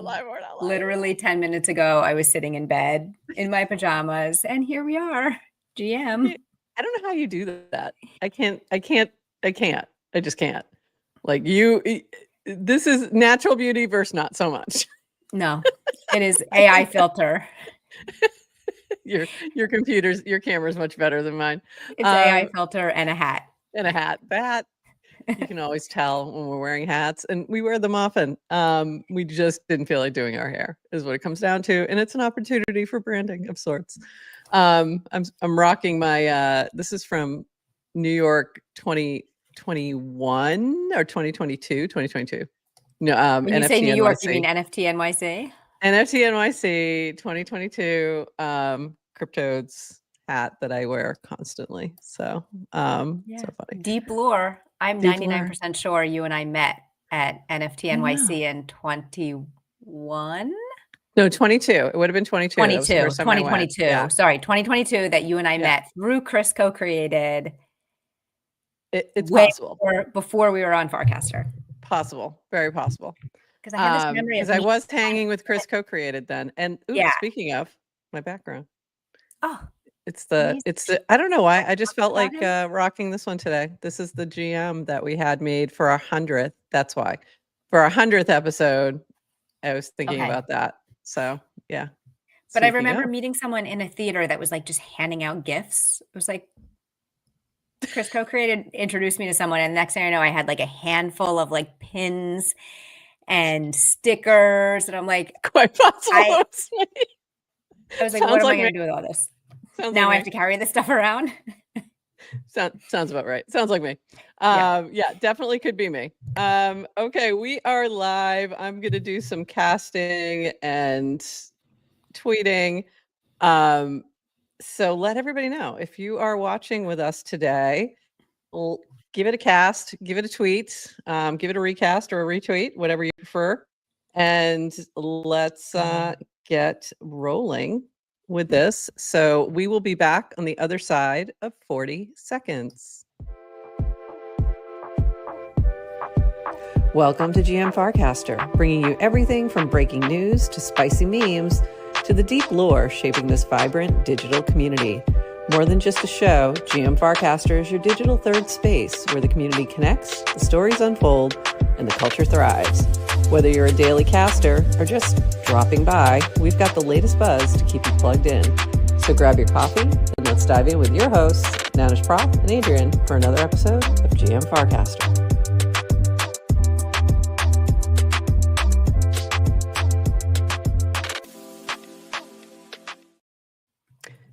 live or not live. Literally 10 minutes ago, I was sitting in bed in my pajamas, and here we are, GM. I don't know how you do that. I just can't. Like you, this is natural beauty versus not so much. No, it is AI filter. Your camera's much better than mine. It's AI filter and a hat. And a hat. That you can always tell when we're wearing hats, and we wear them often. We just didn't feel like doing our hair, is what it comes down to, and it's an opportunity for branding of sorts. I'm rocking my. This is from New York 2021 or 2022. 2022. No, when you NFT say New York, NYC. You mean NFT NYC? NFT NYC 2022 Cryptodes hat that I wear constantly. So so funny. Deep lore. I'm 99% sure you and I met at NFT NYC in 21. No, 22. It would have been 22. 2022. Yeah. Sorry, 2022 that you and I met through Chris Co-Created. It's possible. Before we were on Farcaster. Possible. Very possible. Because I have this memory of because I was hanging with Chris Co-Created then. And speaking of my background. Oh. It's the I don't know why. I just felt like rocking this one today. This is the GM that we had made for our 100th. That's why. For our 100th episode, I was thinking about that. So, yeah. But I remember meeting someone in a theater that was like just handing out gifts. It was like Chris Co-Created introduced me to someone, and the next thing I know, I had like a handful of like pins and stickers, and I'm like, quite possible. I was like, what am I going to do with all this? Now I have to carry this stuff around. Sounds about right. Sounds like me. Definitely could be me. Okay, we are live. I'm going to do some casting and tweeting. So let everybody know if you are watching with us today, give it a cast, give it a tweet, give it a recast or a retweet, whatever you prefer. And let's get rolling with this. So we will be back on the other side of 40 seconds. Welcome to GM Farcaster, bringing you everything from breaking news to spicy memes to the deep lore shaping this vibrant digital community. More than just a show, GM Farcaster is your digital third space where the community connects, the stories unfold, and the culture thrives. Whether you're a daily caster or just dropping by, we've got the latest buzz to keep you plugged in. So grab your coffee and let's dive in with your hosts, NounishProf and Adrienne, for another episode of GM Farcaster.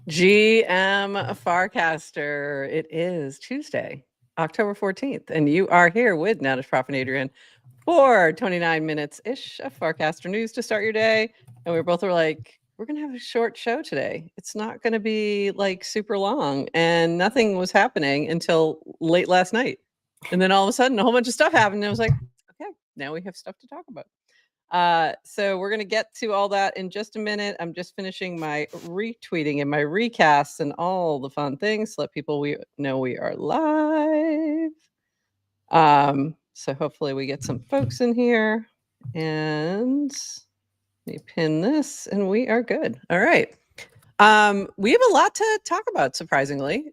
GM Farcaster. It is Tuesday, October 14th, and you are here with NounishProf and Adrienne for 29 minutes-ish of Farcaster news to start your day. And we both were like, we're going to have a short show today. It's not going to be like super long. And nothing was happening until late last night. And then all of a sudden, a whole bunch of stuff happened. And I was like, okay, now we have stuff to talk about. So we're going to get to all that in just a minute. I'm just finishing my retweeting and my recasts and all the fun things to let people know we are live. So hopefully we get some folks in here, and let me pin this and we are good. All right. We have a lot to talk about, surprisingly.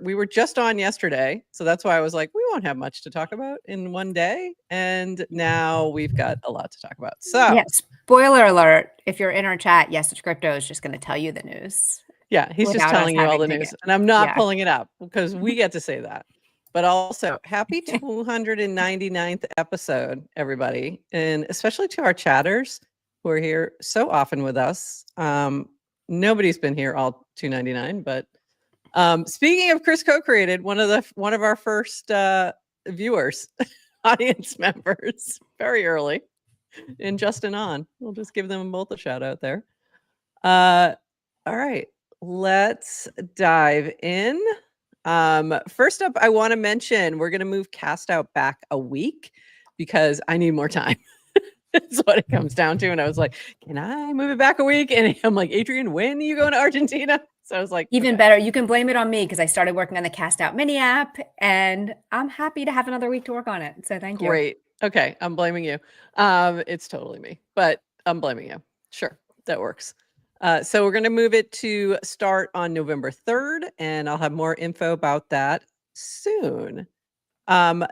We were just on yesterday, so that's why I was like, we won't have much to talk about in one day. And now we've got a lot to talk about. So spoiler alert, if you're in our chat, Yes Crypto is just going to tell you the news. Yeah, he's just telling you all the news. And I'm not pulling it up because we get to say that. But also, happy 299th episode, everybody. And especially to our chatters who are here so often with us. Nobody's been here all 299, but speaking of Chris Co-Created, one of our first viewers, audience members, very early, and Justin on. We'll just give them both a shout out there. All right, let's dive in. First up, I want to mention we're going to move Cast Out back a week because I need more time. That's what it comes down to. And I was like, can I move it back a week? And I'm like, Adrienne, when are you going to Argentina? So I was like, even better. You can blame it on me because I started working on the Cast Out mini app and I'm happy to have another week to work on it. So thank you. Great. Okay. I'm blaming you. It's totally me, but I'm blaming you. Sure, that works. So we're going to move it to start on November 3rd, and I'll have more info about that soon.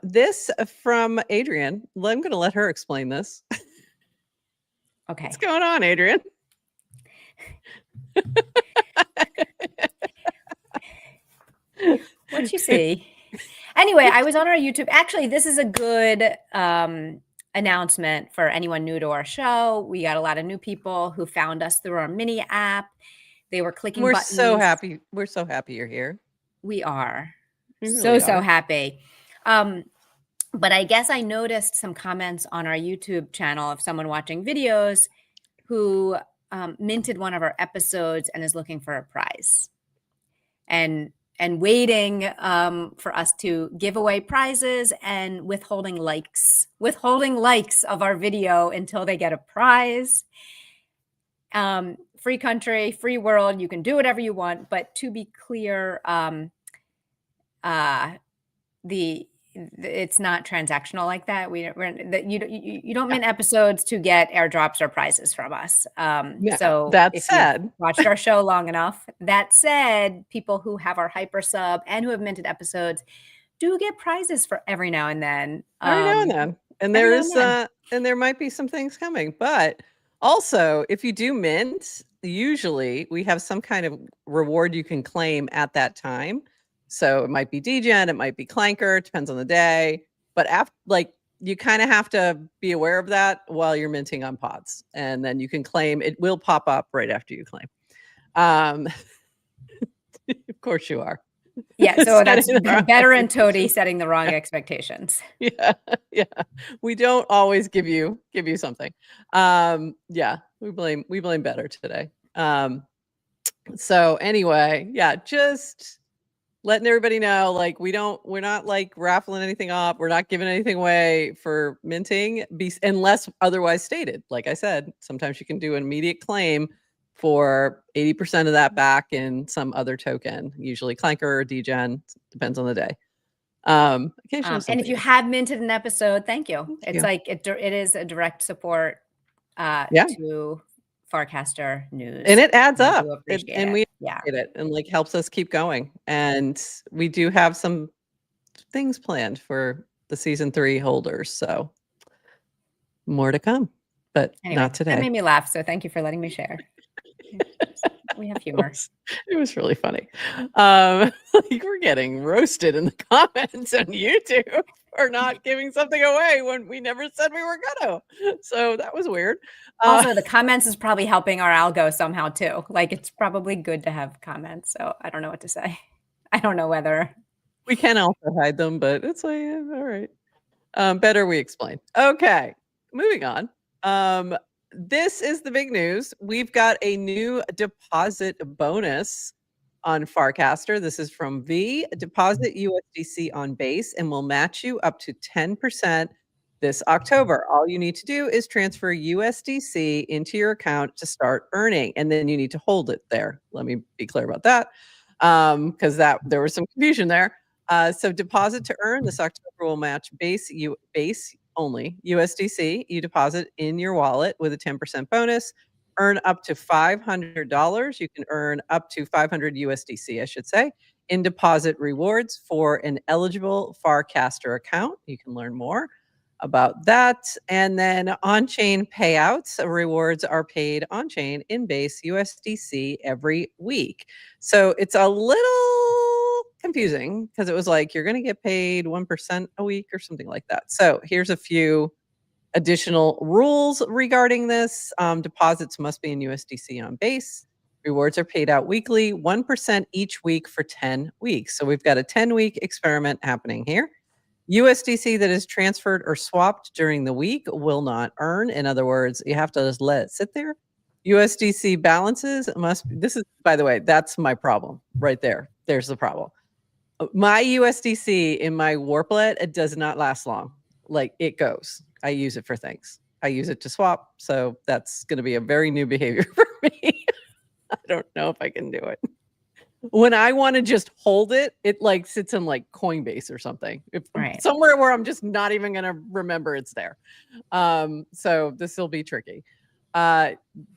This from Adrienne. I'm going to let her explain this. Okay. What's going on, Adrienne? What you see? Anyway, I was on our YouTube. Actually, this is a good announcement for anyone new to our show. We got a lot of new people who found us through our mini app. They were clicking We're buttons. so happy. We're so happy you're here. We are. We so really are. happy. But I guess I noticed some comments on our YouTube channel of someone watching videos who minted one of our episodes and is looking for a prize. And waiting for us to give away prizes and withholding likes of our video until they get a prize. Free country, free world, you can do whatever you want. But to be clear, it's not transactional like that. You don't mint episodes to get airdrops or prizes from us. So that if said, you've watched our show long enough, that said, people who have our hyper sub and who have minted episodes do get prizes for every now and then. And there might be some things coming, but also if you do mint, usually we have some kind of reward you can claim at that time. So it might be DGen, it might be Clanker, it depends on the day. But after, you kind of have to be aware of that while you're minting on pods, and then you can claim. It will pop up right after you claim. Of course you are. Yeah, so that's better and Toady setting the wrong expectations. Yeah. We don't always give you something. We blame better today. So anyway, just letting everybody know, we're not raffling anything off. We're not giving anything away for minting unless otherwise stated. Like I said, sometimes you can do an immediate claim for 80% of that back in some other token, usually Clanker or DGen, depends on the day. And if you have minted an episode, thank you. It's it is a direct support to Farcaster News, and it adds up, we appreciate it and helps us keep going. And we do have some things planned for the season 3 holders, so more to come, but anyway, not today. That made me laugh, so thank you for letting me share. We have humor. It was really funny. We're getting roasted in the comments on YouTube for not giving something away when we never said we were gonna. So that was weird. Also, the comments is probably helping our algo somehow too. It's probably good to have comments. So I don't know what to say. I don't know whether we can also hide them, but it's all right. Better we explain. Okay, moving on. This is the big news. We've got a new deposit bonus on Farcaster. This is from V. Deposit USDC on base and will match you up to 10% this October. All you need to do is transfer USDC into your account to start earning, and then you need to hold it there. Let me be clear about that, because there was some confusion there. So deposit to earn this October will match base only USDC you deposit in your wallet with a 10% bonus. Earn up to $500. You can earn up to 500 USDC, I should say, in deposit rewards for an eligible Farcaster account. You can learn more about that. And then on-chain payouts, rewards are paid on-chain in base USDC every week. So it's a little confusing because it was you're going to get paid 1% a week or something like that. So here's a few additional rules regarding this. Deposits must be in USDC on base. Rewards are paid out weekly, 1% each week for 10 weeks. So we've got a 10-week experiment happening here. USDC that is transferred or swapped during the week will not earn. In other words, you have to just let it sit there. USDC balances this is, by the way, that's my problem right there. There's the problem. My USDC in my Warplet, it does not last long. It goes. I use it for things. I use it to swap. So that's going to be a very new behavior for me. I don't know if I can do it. When I want to just hold it, it sits in Coinbase or something. Somewhere where I'm just not even going to remember it's there. So this will be tricky.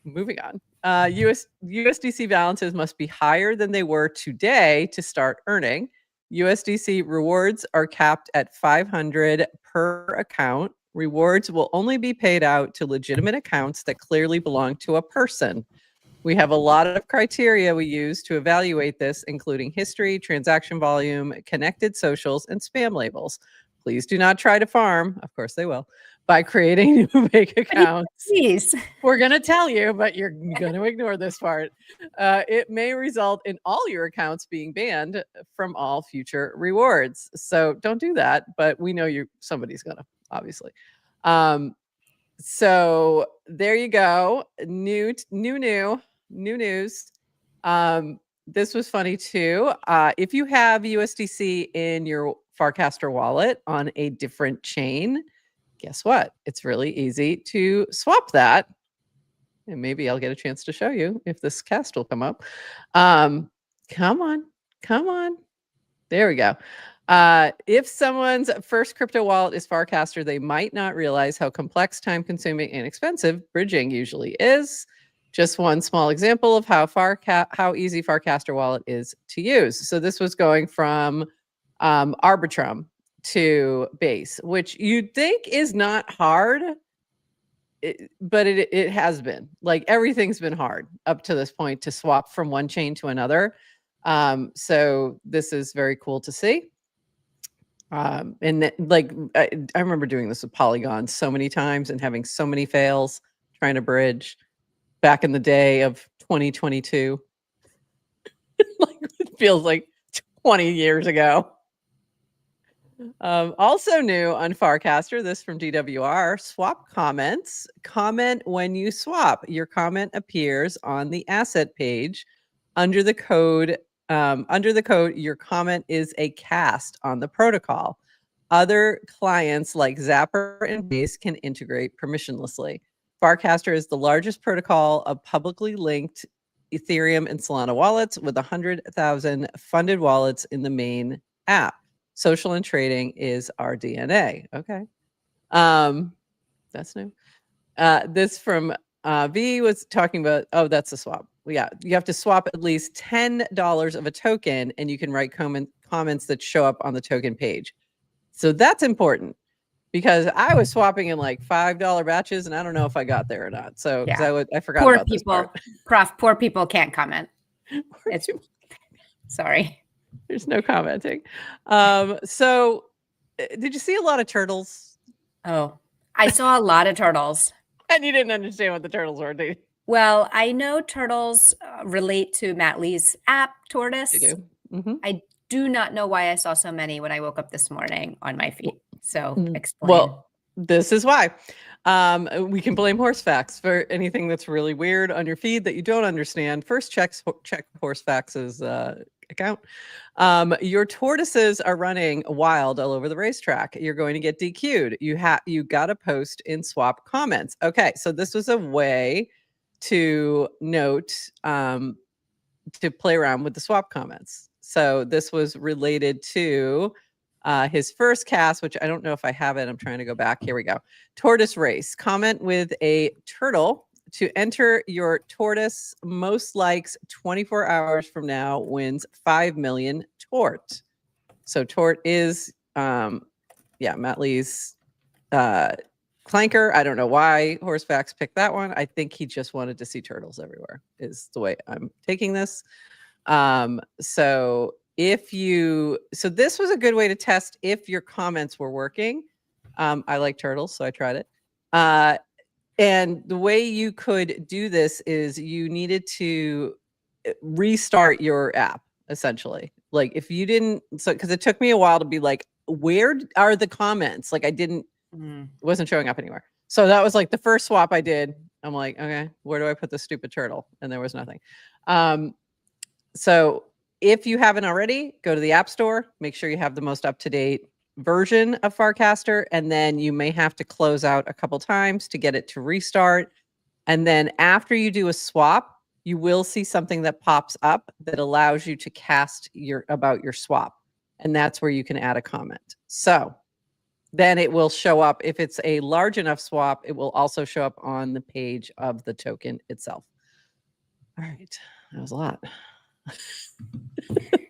Moving on. USDC balances must be higher than they were today to start earning. USDC rewards are capped at 500 per account. Rewards will only be paid out to legitimate accounts that clearly belong to a person. We have a lot of criteria we use to evaluate this, including history, transaction volume, connected socials, and spam labels. Please do not try to farm, of course they will, by creating new bank accounts. Please. We're going to tell you, but you're going to ignore this part. It may result in all your accounts being banned from all future rewards. So don't do that, but we know somebody's going to, obviously. So there you go. New news. This was funny too. If you have USDC in your Farcaster wallet on a different chain, guess what? It's really easy to swap that. And maybe I'll get a chance to show you if this cast will come up. Come on. There we go. If someone's first crypto wallet is Farcaster, they might not realize how complex, time-consuming, and expensive bridging usually is. Just one small example of how easy Farcaster wallet is to use. So this was going from Arbitrum to Base, which you'd think is not hard, but it has been. Like, everything's been hard up to this point to swap from one chain to another. So this is very cool to see. And like, I remember doing this with Polygon so many times and having so many fails trying to bridge back in the day of 2022. Like, it feels like 20 years ago. Also new on Farcaster, this from DWR, swap comments. Comment when you swap. Your comment appears on the asset page under the code. Your comment is a cast on the protocol. Other clients like Zapper and Base can integrate permissionlessly. Farcaster is the largest protocol of publicly linked Ethereum and Solana wallets with 100,000 funded wallets in the main app. Social and trading is our DNA. Okay. That's new. This from V was talking about, that's a swap. Yeah, you have to swap at least $10 of a token and you can write comments that show up on the token page. So that's important because I was swapping in like $5 batches and I don't know if I got there or not. So yeah. I forgot poor about people, this part. Prof, poor people can't comment. Sorry. There's no commenting. So did you see a lot of turtles? Oh, I saw a lot of turtles. And you didn't understand what the turtles were, did you? Well, I know turtles relate to Matt Lee's app, Tortoise. You do. Mm-hmm. I do not know why I saw so many when I woke up this morning on my feed. So explain. Well, this is why. We can blame HorseFacts for anything that's really weird on your feed that you don't understand. First, check HorseFacts' account. Your tortoises are running wild all over the racetrack. You're going to get DQ'd. You got to post in swap comments. Okay, so this was a way to note to play around with the swap comments. So this was related to his first cast, which I don't know if I have it. I'm trying to go back. Here we go. Tortoise race. Comment with a turtle to enter your tortoise. Most likes 24 hours from now wins 5 million tort. So tort is, Matt Lee's clanker. I don't know why HorseFacts picked that one. I think he just wanted to see turtles everywhere is the way I'm taking this. So this was a good way to test if your comments were working. I like turtles, so I tried it. And the way you could do this is you needed to restart your app, essentially. Like if you didn't, because it took me a while to be like, where are the comments? Like it wasn't showing up anywhere. So that was like the first swap I did. I'm like, okay, where do I put this stupid turtle? And there was nothing. So if you haven't already, go to the App Store, make sure you have the most up-to-date version of Farcaster, and then you may have to close out a couple times to get it to restart. And then after you do a swap, you will see something that pops up that allows you to cast about your swap. And that's where you can add a comment. So then it will show up. If it's a large enough swap, it will also show up on the page of the token itself. All right, that was a lot.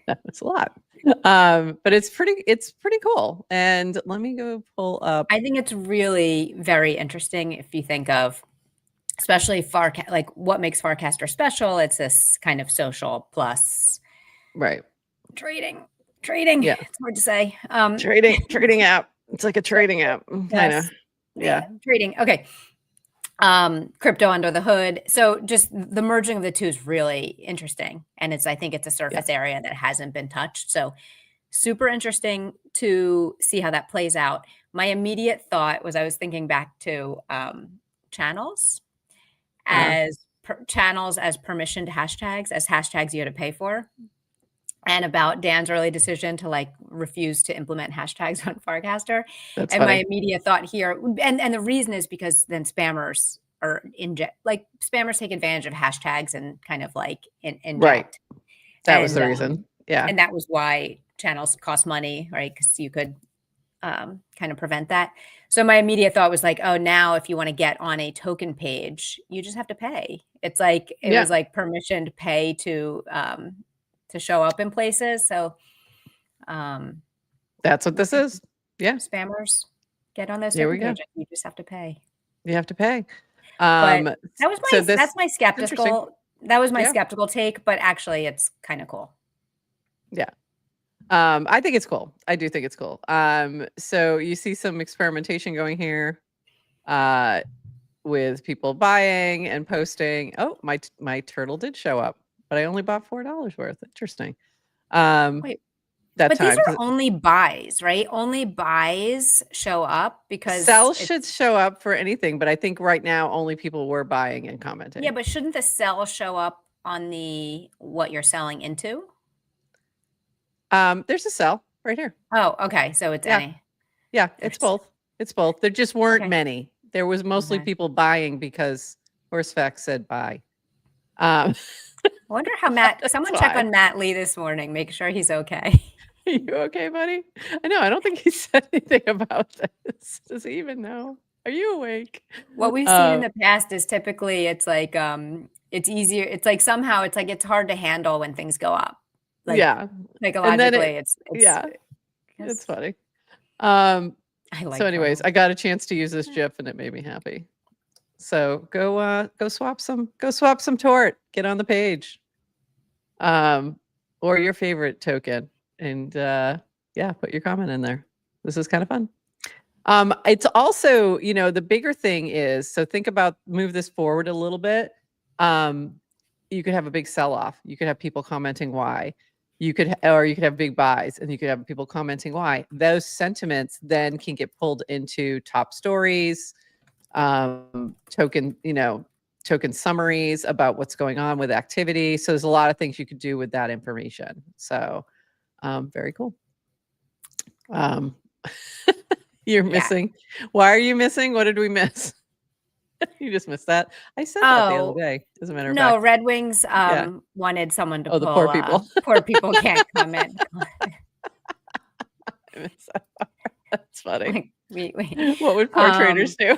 That was a lot. But it's pretty cool. And let me go pull up. I think it's really very interesting if you think of, especially like what makes Farcaster special. It's this kind of social plus trading. Yeah, It's hard to say. Trading app. It's like a trading app, kind of. Yeah, trading. Okay. Crypto under the hood. So just the merging of the two is really interesting, and I think it's a surface area that hasn't been touched. So super interesting to see how that plays out. My immediate thought was I was thinking back to channels as channels as permissioned hashtags, as hashtags you had to pay for, and about Dan's early decision to like refuse to implement hashtags on Farcaster. That's and funny. My immediate thought here, and the reason is because then spammers take advantage of hashtags and kind of like inject. Right. That was the reason. Yeah. And that was why channels cost money, right? Because you could kind of prevent that. So my immediate thought was like, oh, now if you want to get on a token page, you just have to pay. It's like, it was like permissioned pay to show up in places. So that's what this is. Yeah. Spammers get on those token pages. You just have to pay. You have to pay. But that's my skeptical. That was my skeptical take, but actually it's kind of cool. Yeah. I think it's cool. I do think it's cool. So you see some experimentation going here with people buying and posting. Oh, my turtle did show up, but I only bought $4 worth. Interesting. Wait, but these are only buys, right? Only buys show up because sell should show up for anything, but I think right now only people were buying and commenting. Yeah, but shouldn't the sell show up on the what you're selling into? There's a sell right here. Oh, okay. So it's any. Yeah, it's both. It's both. There just weren't many. There was mostly people buying because HorseFacts said buy. I wonder how someone check on Matt Lee this morning. Make sure he's okay. Are you okay, buddy? I know. I don't think he said anything about this. Does he even know? Are you awake? What we've seen in the past is typically it's like it's easier. It's like somehow it's like it's hard to handle when things go up. Like, psychologically, it's it's funny. I like so anyways, I got a chance to use this GIF and it made me happy. So go swap some tort, get on the page. Or your favorite token and put your comment in there. This is kind of fun. It's also, the bigger thing is, so think about, move this forward a little bit. You could have a big sell-off. You could have people commenting why. You could have big buys and you could have people commenting why. Those sentiments then can get pulled into top stories, token summaries about what's going on with activity. So there's a lot of things you could do with that information. So very cool. You're missing. Why are you missing? What did we miss? You just missed that. I said that the other day. As a matter of fact. No, Red Wings wanted someone to pull. The poor people. Poor people can't comment. I miss that part. That's funny. Like, what would poor traders do?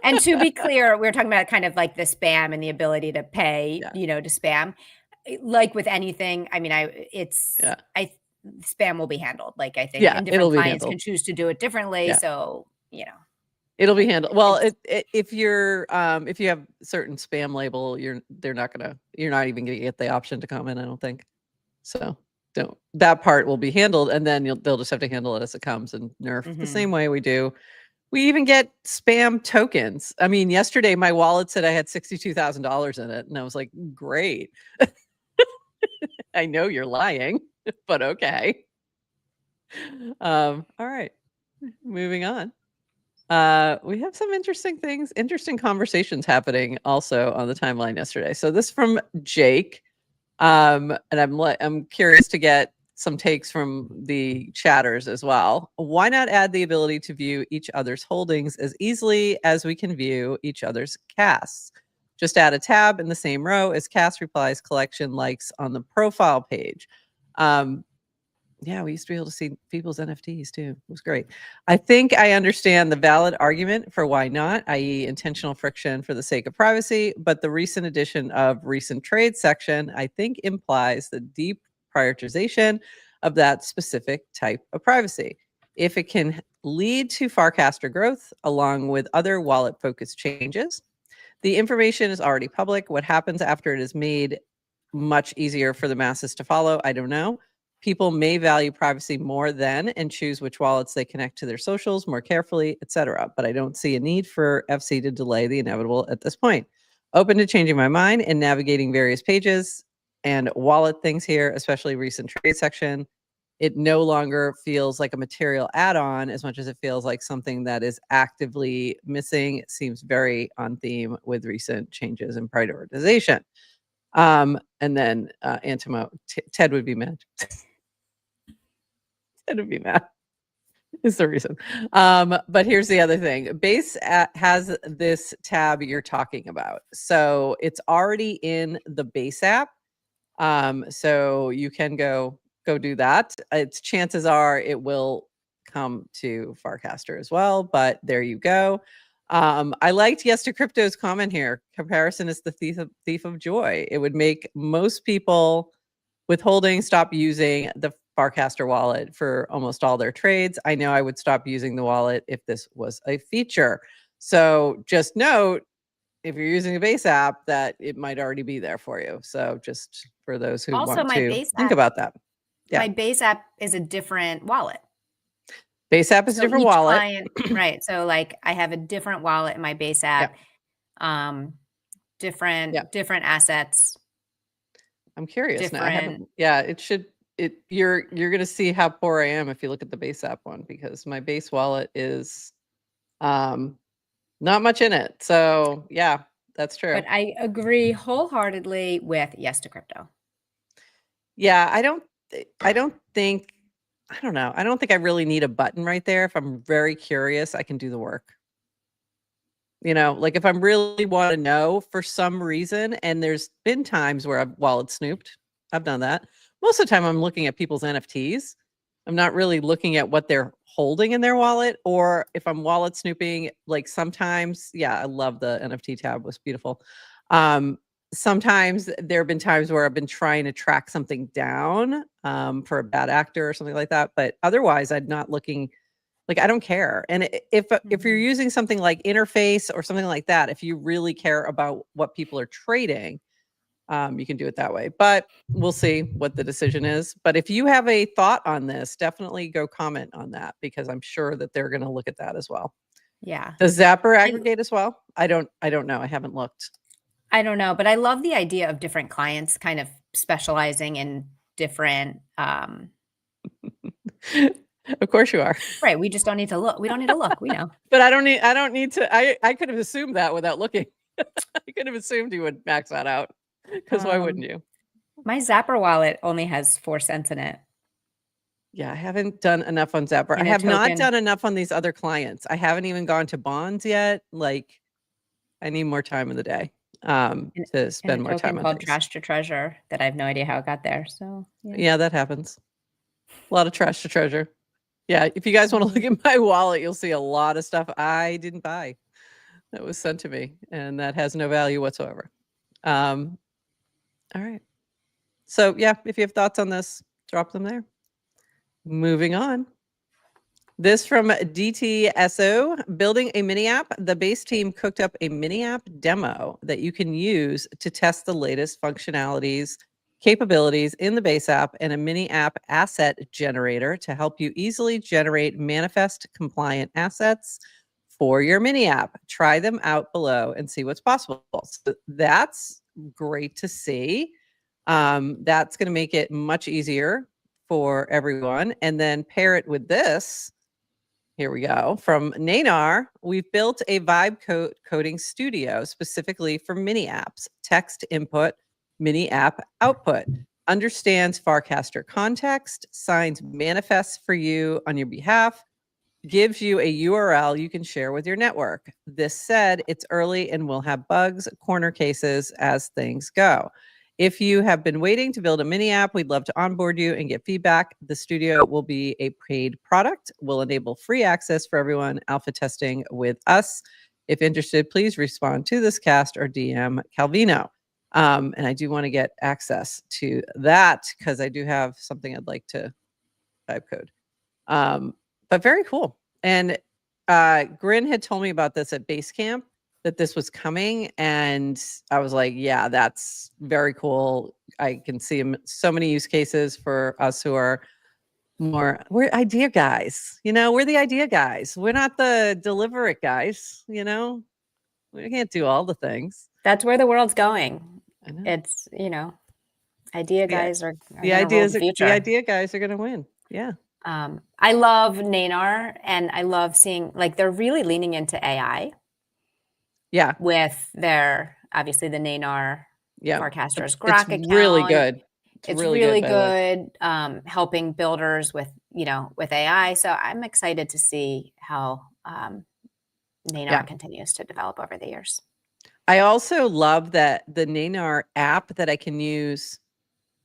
And to be clear, we were talking about kind of like the spam and the ability to pay, to spam. Like with anything, I mean, spam will be handled. Like I think and different clients can choose to do it differently. Yeah. So, it'll be handled. Well, if you have certain spam label, you're not even gonna get the option to comment, I don't think. So that part will be handled, and then they'll just have to handle it as it comes and nerf the same way we do. We even get spam tokens. I mean, yesterday my wallet said I had $62,000 in it, and I was like, great. I know you're lying, but okay. All right, moving on. We have some interesting conversations happening also on the timeline yesterday. So this from Jake, and I'm curious to get some takes from the chatters as well. Why not add the ability to view each other's holdings as easily as we can view each other's casts? Just add a tab in the same row as cast replies, collection, likes on the profile page. Yeah, we used to be able to see people's NFTs too. It was great. I think I understand the valid argument for why not, i.e. intentional friction for the sake of privacy, but the recent addition of recent trade section, I think, implies the deep prioritization of that specific type of privacy. If it can lead to Farcaster growth along with other wallet-focused changes, the information is already public. What happens after it is made much easier for the masses to follow, I don't know. People may value privacy more then and choose which wallets they connect to their socials more carefully, etc. But I don't see a need for FC to delay the inevitable at this point. Open to changing my mind and navigating various pages and wallet things here, especially recent trade section. It no longer feels like a material add-on as much as it feels like something that is actively missing. It seems very on theme with recent changes in prioritization. And then Antimo, Ted would be mad. Ted would be mad. Is the reason. But here's the other thing. Base has this tab you're talking about. So it's already in the Base app. So you can go do that. It's chances are it will come to Farcaster as well, but there you go. I liked Yes to Crypto's comment here. Comparison is the thief of joy. It would make most people withholding stop using the Farcaster wallet for almost all their trades. I know I would stop using the wallet if this was a feature. So just note, if you're using a Base app, that it might already be there for you. So just for those who Also, want my to Base think app, about that. Yeah. my Base app is a different wallet. Base app is a different each wallet. client, right. So like I have a different wallet in my Base app, different assets. I'm curious now. I haven't, you're gonna see how poor I am if you look at the Base app one, because my Base wallet is not much in it. So yeah, that's true. But I agree wholeheartedly with Yes to Crypto. Yeah, I don't think I really need a button right there. If I'm very curious, I can do the work. You know, like if I'm really want to know for some reason, and there's been times where I've wallet snooped. I've done that. Most of the time I'm looking at people's NFTs. I'm not really looking at what they're holding in their wallet, or if I'm wallet snooping, like sometimes, I love the NFT tab, it was beautiful. Sometimes there have been times where I've been trying to track something down for a bad actor or something like that. But otherwise, I'm not looking, like, I don't care. And if you're using something like Interface or something like that, if you really care about what people are trading, you can do it that way. But we'll see what the decision is. But if you have a thought on this, definitely go comment on that, because I'm sure that they're going to look at that as well. Yeah. Does Zapper aggregate as well? I don't know. I haven't looked. I don't know, but I love the idea of different clients kind of specializing in different. Of course you are. Right. We just don't need to look. We don't need to look. We know. But I don't need to. I could have assumed that without looking. I could have assumed you would max that out, because why wouldn't you? My Zapper wallet only has 4 cents in it. Yeah, I haven't done enough on Zapper. I have not done enough on these other clients. I haven't even gone to bonds yet. Like, I need more time in the day to spend more time on called things. Trash to Treasure that I have no idea how it got there. So yeah, that happens. A lot of trash to treasure. Yeah, if you guys want to look at my wallet, you'll see a lot of stuff I didn't buy that was sent to me, and that has no value whatsoever. All right. So yeah, if you have thoughts on this, drop them there. Moving on. This from DTSO, building a mini app. The Base team cooked up a mini app demo that you can use to test the latest functionalities, capabilities in the Base app, and a mini app asset generator to help you easily generate manifest compliant assets for your mini app. Try them out below and see what's possible. So that's great to see. That's going to make it much easier for everyone. And then pair it with this. Here we go. From Nanar, we've built a vibe coding studio specifically for mini apps, text input, mini app output, understands Farcaster context, signs manifests for you on your behalf, gives you a URL you can share with your network. This said, it's early and we'll have bugs, corner cases as things go. If you have been waiting to build a mini app, we'd love to onboard you and get feedback. The studio will be a paid product. We'll enable free access for everyone, alpha testing with us. If interested, please respond to this cast or DM Calvino. And I do want to get access to that because I do have something I'd like to type code. But very cool. And Grin had told me about this at Basecamp, that this was coming, and I was like, yeah, that's very cool. I can see so many use cases for us who are we're idea guys, we're the idea guys. We're not the deliver it guys, we can't do all the things. That's where the world's going. I know. It's, idea guys are the idea guys are going to win. Yeah. I love NANAR, and I love seeing, like, they're really leaning into AI. Yeah. With their, obviously, the NANAR Farcaster's Grok account. Really good. It's really good. Helping builders with, with AI. So I'm excited to see how NANAR continues to develop over the years. I also love that the NANAR app, that I can use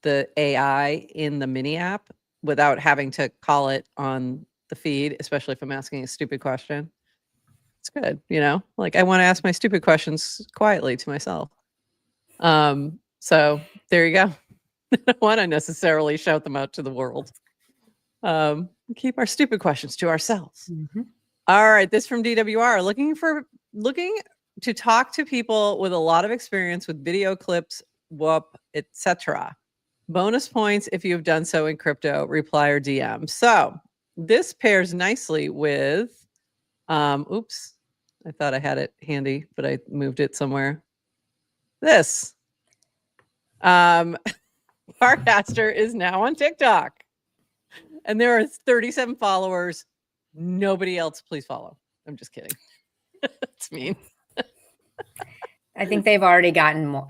the AI in the mini app without having to call it on the feed, especially if I'm asking a stupid question. It's good, like I want to ask my stupid questions quietly to myself. So there you go. I don't want to necessarily shout them out to the world. Keep our stupid questions to ourselves. Mm-hmm. All right, this from DWR, looking to talk to people with a lot of experience with video clips, whoop, etc. Bonus points if you've done so in crypto, reply or DM. So this pairs nicely with, oops, I thought I had it handy, but I moved it somewhere. This. Farcaster is now on TikTok. And there are 37 followers. Nobody else, please follow. I'm just kidding. It's mean. I think they've already gotten more.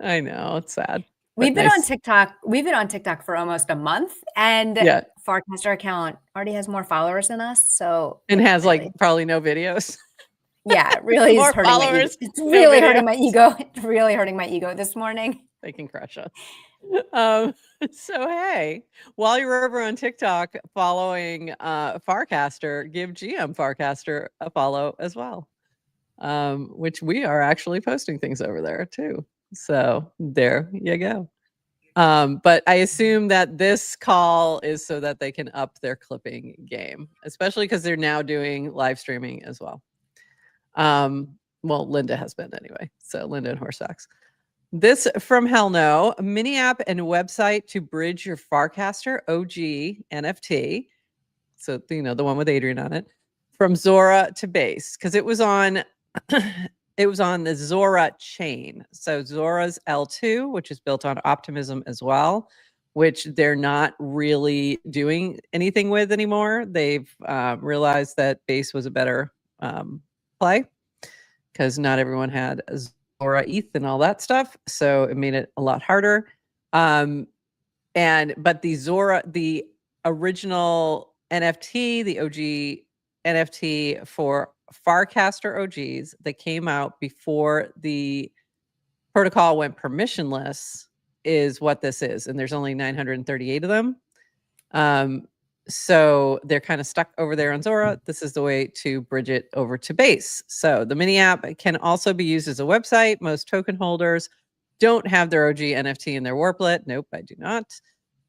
I know, it's sad. We've been on TikTok. We've been on TikTok for almost a month, and Farcaster account already has more followers than us. So and has really, probably no videos. Yeah, it really is hurting my ego. It's really hurting my ego. It's really hurting my ego this morning. They can crush us. So hey, while you're over on TikTok following Farcaster, give GM Farcaster a follow as well. Which we are actually posting things over there too. So there you go. But I assume that this call is so that they can up their clipping game, especially because they're now doing live streaming as well. Well, Linda has been anyway. So Linda and Horstocks. This from Hell No, a mini app and website to bridge your Farcaster OG NFT. So, the one with Adrienne on it, from Zora to Base, because it was on the Zora chain. So Zora's L2, which is built on Optimism as well, which they're not really doing anything with anymore. They've realized that Base was a better play because not everyone had Zora ETH and all that stuff. So it made it a lot harder. But the original NFT, the OG NFT for Farcaster OGs that came out before the protocol went permissionless is what this is. And there's only 938 of them. So they're kind of stuck over there on Zora. This is the way to bridge it over to Base. So the mini app can also be used as a website. Most token holders don't have their OG NFT in their Warplet. Nope, I do not.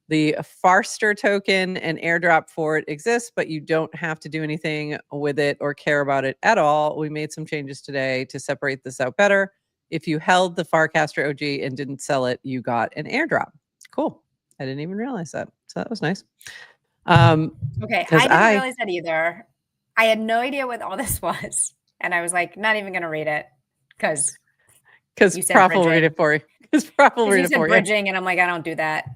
The Farster token and airdrop for it exists, but you don't have to do anything with it or care about it at all. We made some changes today to separate this out better. If you held the Farcaster OG and didn't sell it, you got an airdrop. Cool. I didn't even realize that. So that was nice. Okay, I didn't realize that either. I had no idea what all this was. And I was like, not even going to read it because Prof will read it for you. Because Prof will read it for you. Bridging, and I'm like, I don't do that.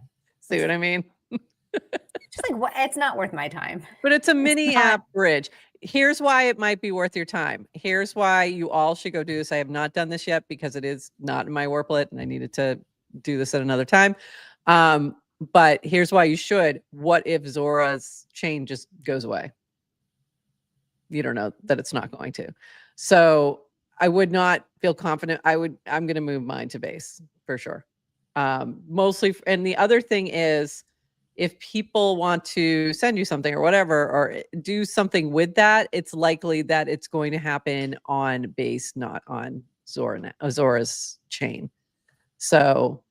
See what I mean? Just like, what? It's not worth my time. But it's a mini app bridge. Here's why it might be worth your time. Here's why you all should go do this. I have not done this yet because it is not in my Warplet and I needed to do this at another time. But here's why you should. What if Zora's chain just goes away? You don't know that it's not going to. So I would not feel confident. I'm going to move mine to base for sure. Mostly. And the other thing is, if people want to send you something or whatever, or do something with that, it's likely that it's going to happen on base, not on Zora's chain. So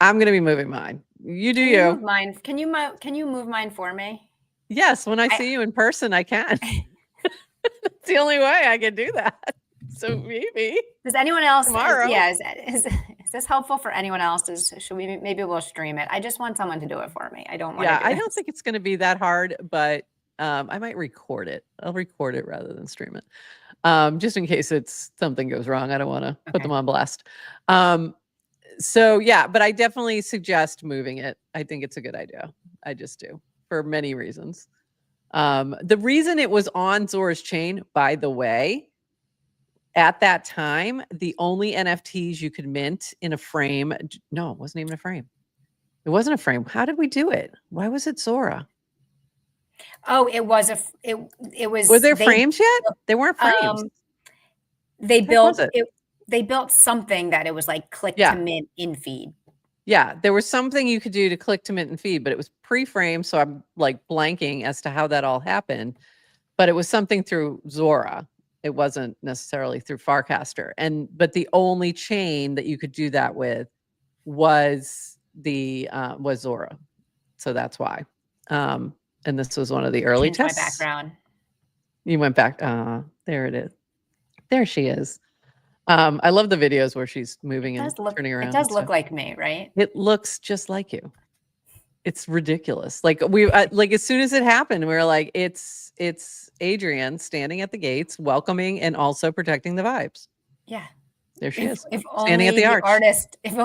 I'm going to be moving mine. You do you. Move mine. Can you move mine for me? Yes, when I see you in person, I can. That's the only way I can do that. So maybe. Does anyone else? Tomorrow. Is this helpful for anyone else? Should we maybe we'll stream it? I just want someone to do it for me. I don't want. Yeah, I don't think it's going to be that hard, but I might record it. I'll record it rather than stream it, just in case something goes wrong. I don't want to put them on blast. So yeah, but I definitely suggest moving it. I think it's a good idea. I just do, for many reasons. The reason it was on Zora's chain, by the way, at that time, the only NFTs you could mint in a frame. No, it wasn't even a frame. It wasn't a frame. How did we do it? Why was it Zora? Oh, it was it was. Were there frames yet? There weren't frames. They built it. They built something that it was like click to mint in feed. Yeah, there was something you could do to click to mint and feed, but it was pre-framed. So I'm like blanking as to how that all happened. But it was something through Zora. It wasn't necessarily through Farcaster. But the only chain that you could do that with was Zora. So that's why. And this was one of the early tests. My background. You went back. There it is. There she is. I love the videos where she's moving and turning around. It does look like me, right? It looks just like you. It's ridiculous. Like like as soon as it happened, we were like, it's Adrienne standing at the gates, welcoming and also protecting the vibes. Yeah. There she is. If standing at the artist, if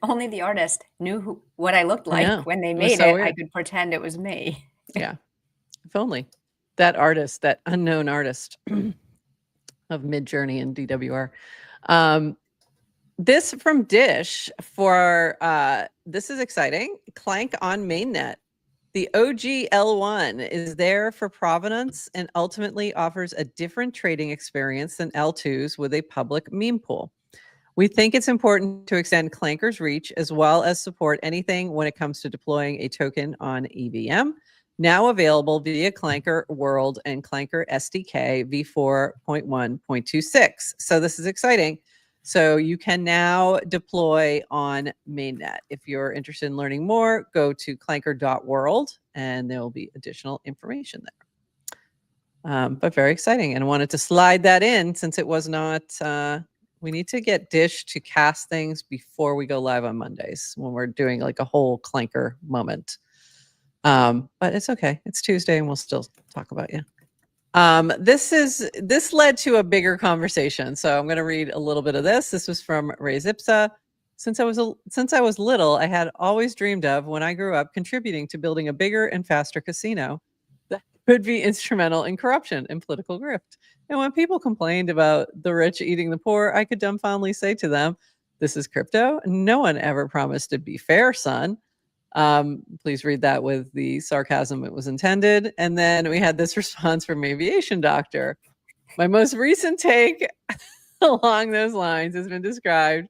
only the artist knew what I looked like when they made it, I could pretend it was me. Yeah. If only that artist, that unknown artist of Midjourney and DWR. This from Dish for this is exciting. Clank on mainnet. The OG L1 is there for provenance and ultimately offers a different trading experience than L2s with a public meme pool. We think it's important to extend Clanker's reach as well as support anything when it comes to deploying a token on EVM. Now available via Clanker World and Clanker SDK v4.1.26. So this is exciting. So you can now deploy on mainnet. If you're interested in learning more, go to clanker.world and there will be additional information there. But very exciting. And I wanted to slide that in since it was not, we need to get Dish to cast things before we go live on Mondays when we're doing like a whole Clanker moment. But it's okay. It's Tuesday and we'll still talk about you. This led to a bigger conversation. So I'm going to read a little bit of this. This was from Ray Zipsa. Since I was little, I had always dreamed of, when I grew up, contributing to building a bigger and faster casino that could be instrumental in corruption and political grift. And when people complained about the rich eating the poor, I could dumbfoundedly say to them, "This is crypto. No one ever promised to be fair, son." Please read that with the sarcasm it was intended. And then we had this response from Aviation Doctor. My most recent take along those lines has been described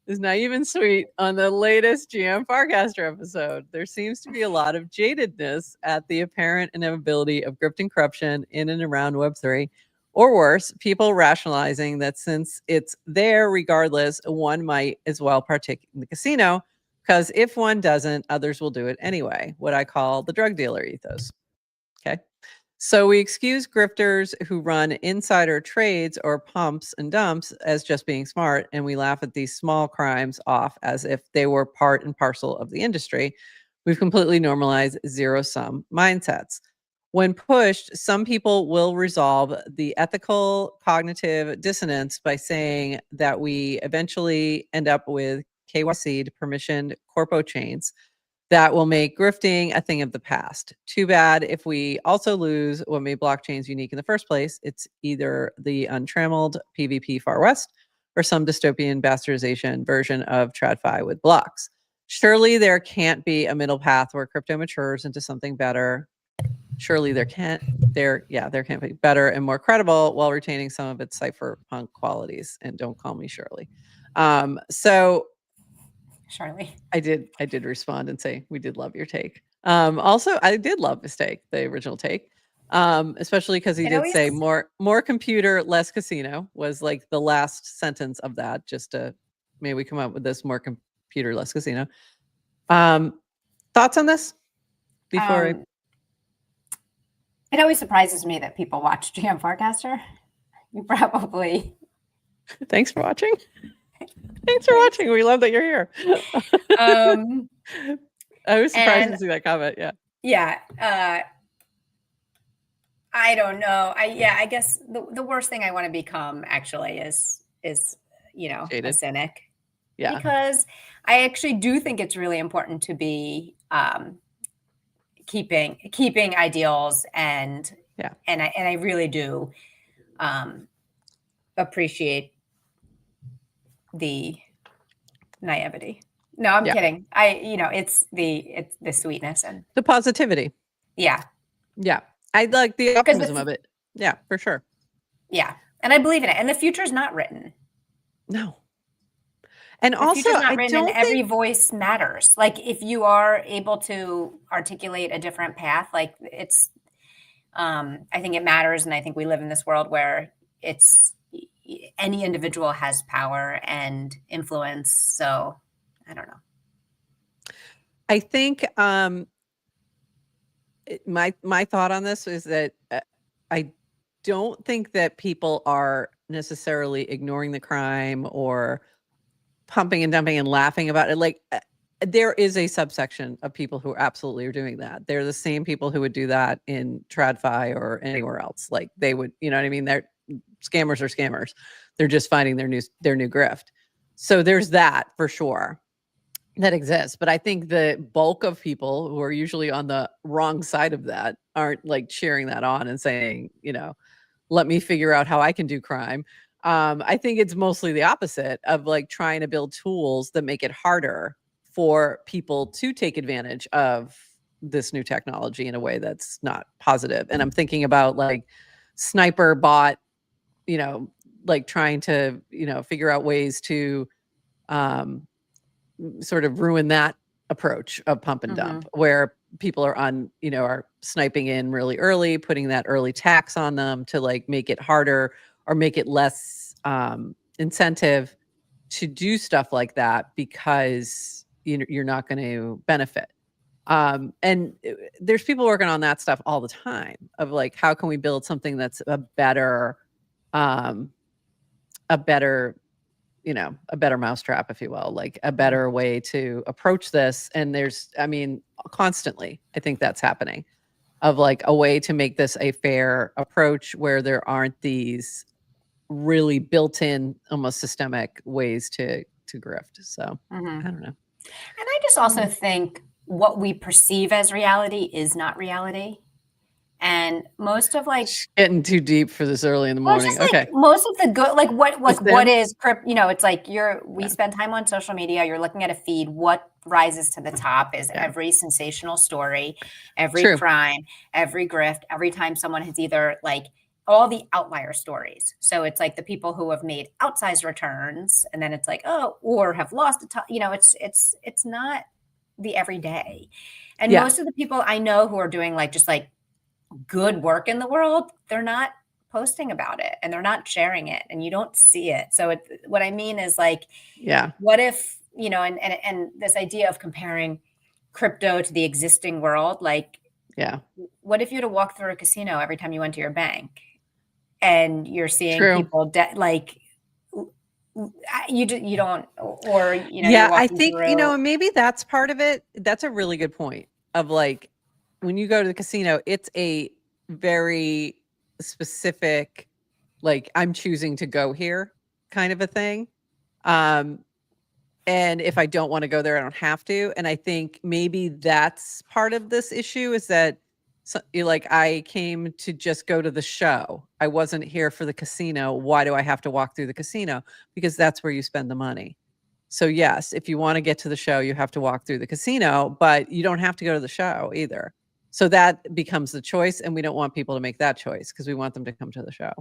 as naive and sweet on the latest GM Farcaster episode. There seems to be a lot of jadedness at the apparent inevitability of grift and corruption in and around Web3. Or worse, people rationalizing that since it's there regardless, one might as well partake in the casino, because if one doesn't, others will do it anyway, what I call the drug dealer ethos. Okay. So we excuse grifters who run insider trades or pumps and dumps as just being smart, and we laugh at these small crimes off as if they were part and parcel of the industry. We've completely normalized zero-sum mindsets. When pushed, some people will resolve the ethical cognitive dissonance by saying that we eventually end up with KYC'd permissioned corpo chains that will make grifting a thing of the past. Too bad if we also lose what made blockchains unique in the first place. It's either the untrammeled PvP Far West or some dystopian bastardization version of TradFi with blocks. Surely there can't be a middle path where crypto matures into something better Surely there can be better and more credible while retaining some of its cypherpunk qualities. And don't call me Shirley. So Shirley. I did respond and say we did love your take. Also, I did love his take, the original take. Especially because he did say more computer, less casino was like the last sentence of that. Just to maybe we come up with this: more computer, less casino. Thoughts on this before it always surprises me that people watch GM Farcaster. You probably. Thanks for watching. Thanks for watching. We love that you're here. I was surprised to see that comment. Yeah. Yeah. I don't know. I guess the worst thing I want to become actually is Jaded. A cynic. Yeah. Because I actually do think it's really important to be keeping ideals and I really do appreciate the naivety. No, I'm kidding. It's the sweetness and the positivity. Yeah. Yeah. I like the optimism of it. Yeah, for sure. Yeah. And I believe in it. And the future's not written. No. And the also, future's not written, and every voice matters. Like, if you are able to articulate a different path, like it's, I think it matters. And I think we live in this world where any individual has power and influence. So I don't know. I think my thought on this is that I don't think that people are necessarily ignoring the crime or pumping and dumping and laughing about it. Like, there is a subsection of people who absolutely are doing that. They're the same people who would do that in TradFi or anywhere else. Like, they would, you know what I mean? They're scammers are scammers. They're just finding their new grift. So there's that for sure that exists. But I think the bulk of people who are usually on the wrong side of that aren't like cheering that on and saying, let me figure out how I can do crime. I think it's mostly the opposite of like trying to build tools that make it harder for people to take advantage of this new technology in a way that's not positive. And I'm thinking about like Sniper bot, like trying to, figure out ways to sort of ruin that approach of pump and dump, where people are are sniping in really early, putting that early tax on them to like make it harder or make it less incentive to do stuff like that because you're not going to benefit. And there's people working on that stuff all the time of like, how can we build something that's a better mousetrap, if you will, like a better way to approach this. And constantly, I think that's happening, of like a way to make this a fair approach where there aren't these really built-in, almost systemic ways to grift. So I don't know. And I just also think what we perceive as reality is not reality. And most of getting too deep for this early in the morning. Okay. Most of the good, what is crypto? It's like we spend time on social media. You're looking at a feed. What rises to the top is every sensational story, every crime, every grift, every time someone has either like all the outlier stories. So it's like the people who have made outsized returns, and then it's like, or have lost a ton. It's not the everyday. And most of the people I know who are doing just good work in the world, they're not posting about it and they're not sharing it, and you don't see it. So what I mean is what if, and this idea of comparing crypto to the existing world, what if you had to walk through a casino every time you went to your bank and you're seeing people you don't, or I think maybe that's part of it. That's a really good point of like, when you go to the casino, it's a very specific, like, I'm choosing to go here kind of a thing. And if I don't want to go there, I don't have to. And I think maybe that's part of this issue, is that I came to just go to the show. I wasn't here for the casino. Why do I have to walk through the casino? Because that's where you spend the money. So yes, if you want to get to the show, you have to walk through the casino, but you don't have to go to the show either. So that becomes the choice, and we don't want people to make that choice because we want them to come to the show.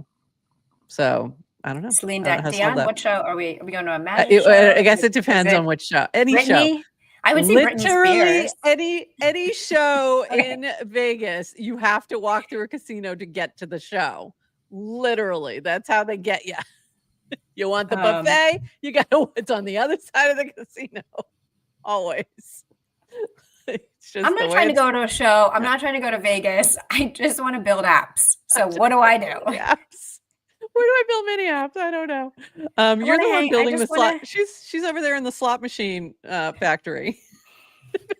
So I don't know. Celine Dion, what show are we going to a magic show? I guess it depends on which show. Any Britney? show. I would say Britney Literally Spears. any show in Vegas, you have to walk through a casino to get to the show. Literally, that's how they get you. You want the buffet? You got to. It's on the other side of the casino. Always. I'm not trying to go to a show. I'm not trying to go to Vegas. I just want to build apps. So what do I do? Apps. Where do I build mini apps? I don't know. You're the one building the slot. She's over there in the slot machine factory,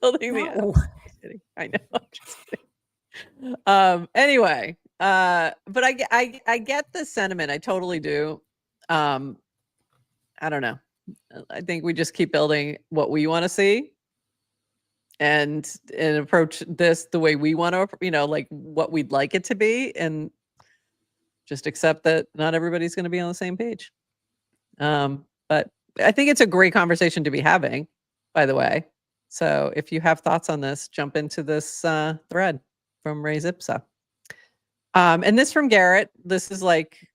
building the apps. I know. I'm just kidding. Anyway, but I get the sentiment. I totally do. I don't know. I think we just keep building what we want to see, and approach this the way we want to, like what we'd like it to be, and just accept that not everybody's going to be on the same page. But I think it's a great conversation to be having, by the way. So if you have thoughts on this, jump into this thread from Ray Zipsa. And this from Garrett. This is like,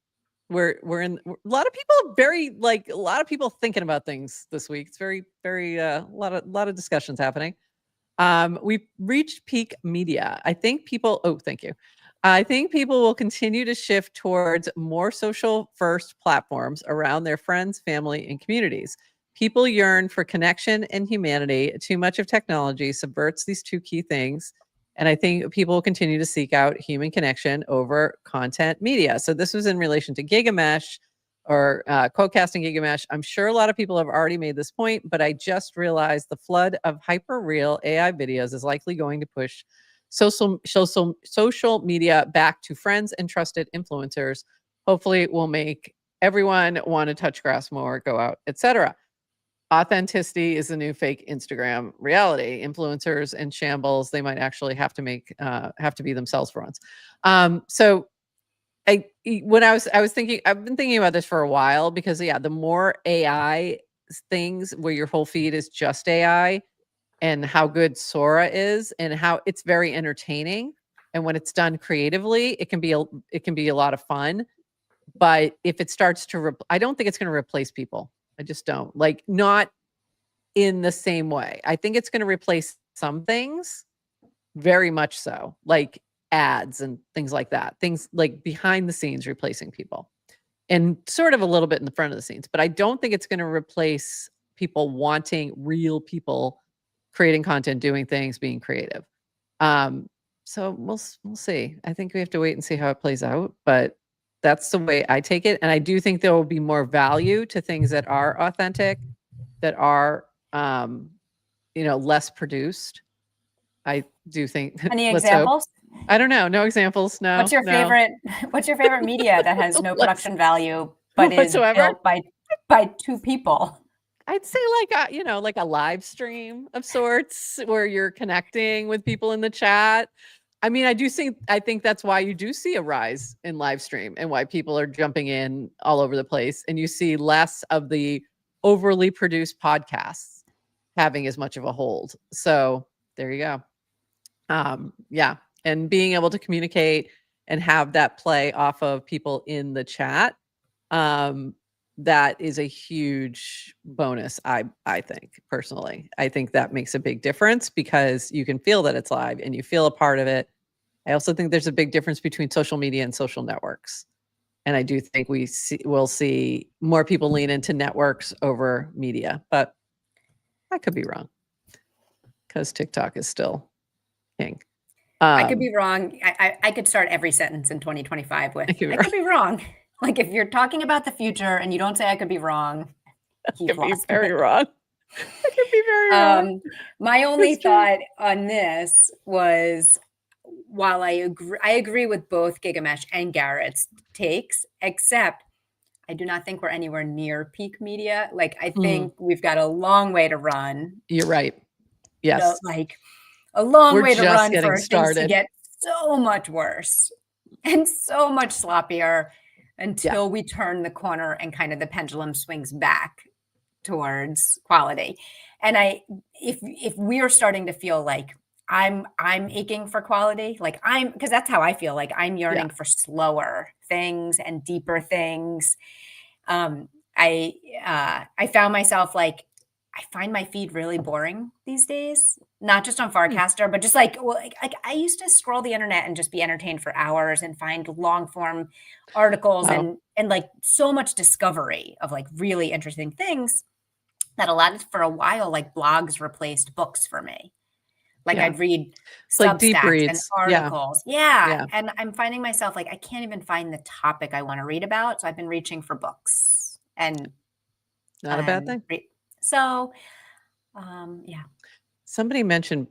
we're in a lot of people, a lot of people thinking about things this week. It's very, very, a lot of discussions happening. We've reached peak media. I think people, thank you. I think people will continue to shift towards more social first platforms around their friends, family, and communities. People yearn for connection and humanity. Too much of technology subverts these two key things. And I think people will continue to seek out human connection over content media. So this was in relation to Gigamesh or Codecasting Gigamesh. I'm sure a lot of people have already made this point, but I just realized the flood of hyper-real AI videos is likely going to push social media back to friends and trusted influencers. Hopefully it will make everyone want to touch grass more, go out, etc. Authenticity is the new fake Instagram reality. Influencers and shambles, they might actually have to be themselves for once. So when I was thinking, I've been thinking about this for a while, because the more AI things where your whole feed is just AI, and how good Sora is, and how it's very entertaining, and when it's done creatively, it can be a lot of fun. But if it starts to, I don't think it's going to replace people. I just don't, not in the same way. I think it's going to replace some things, very much so, like ads and things like that. Things like behind the scenes replacing people, and sort of a little bit in the front of the scenes. But I don't think it's going to replace people wanting real people creating content, doing things, being creative. So we'll see. I think we have to wait and see how it plays out, but that's the way I take it. And I do think there will be more value to things that are authentic, that are, less produced. I do think. Any examples? I don't know. No examples. No. What's your favorite media that has no production value, but is built by two people? I'd say like a live stream of sorts where you're connecting with people in the chat. I mean, I think that's why you do see a rise in live stream, and why people are jumping in all over the place, and you see less of the overly produced podcasts having as much of a hold. So there you go. And being able to communicate and have that play off of people in the chat. That is a huge bonus, I think, personally. I think that makes a big difference, because you can feel that it's live and you feel a part of it. I also think there's a big difference between social media and social networks. And I do think we'll see more people lean into networks over media, but I could be wrong, because TikTok is still king. I could be wrong. I could start every sentence in 2025 with, I could be wrong. Like, if you're talking about the future and you don't say I could be wrong, I could be very wrong. I could be very wrong. My only thought on this was, while I agree with both Gigamesh and Garrett's takes, except I do not think we're anywhere near peak media. Like, I think we've got a long way to run. You're right. Yes. A long way to run for things to get so much worse and so much sloppier, until we turn the corner and kind of the pendulum swings back towards quality. And if we are starting to feel like I'm aching for quality. Like because that's how I feel. Like I'm yearning for slower things and deeper things. I found myself like, I find my feed really boring these days, not just on Farcaster, but just like I used to scroll the internet and just be entertained for hours and find long form articles and like so much discovery of like really interesting things that for a while, like blogs replaced books for me. Like I'd read like deep Substacks and reads. articles. Yeah. And I'm finding myself like, I can't even find the topic I want to read about. So I've been reaching for books and Not a bad thing. So, yeah. Somebody mentioned,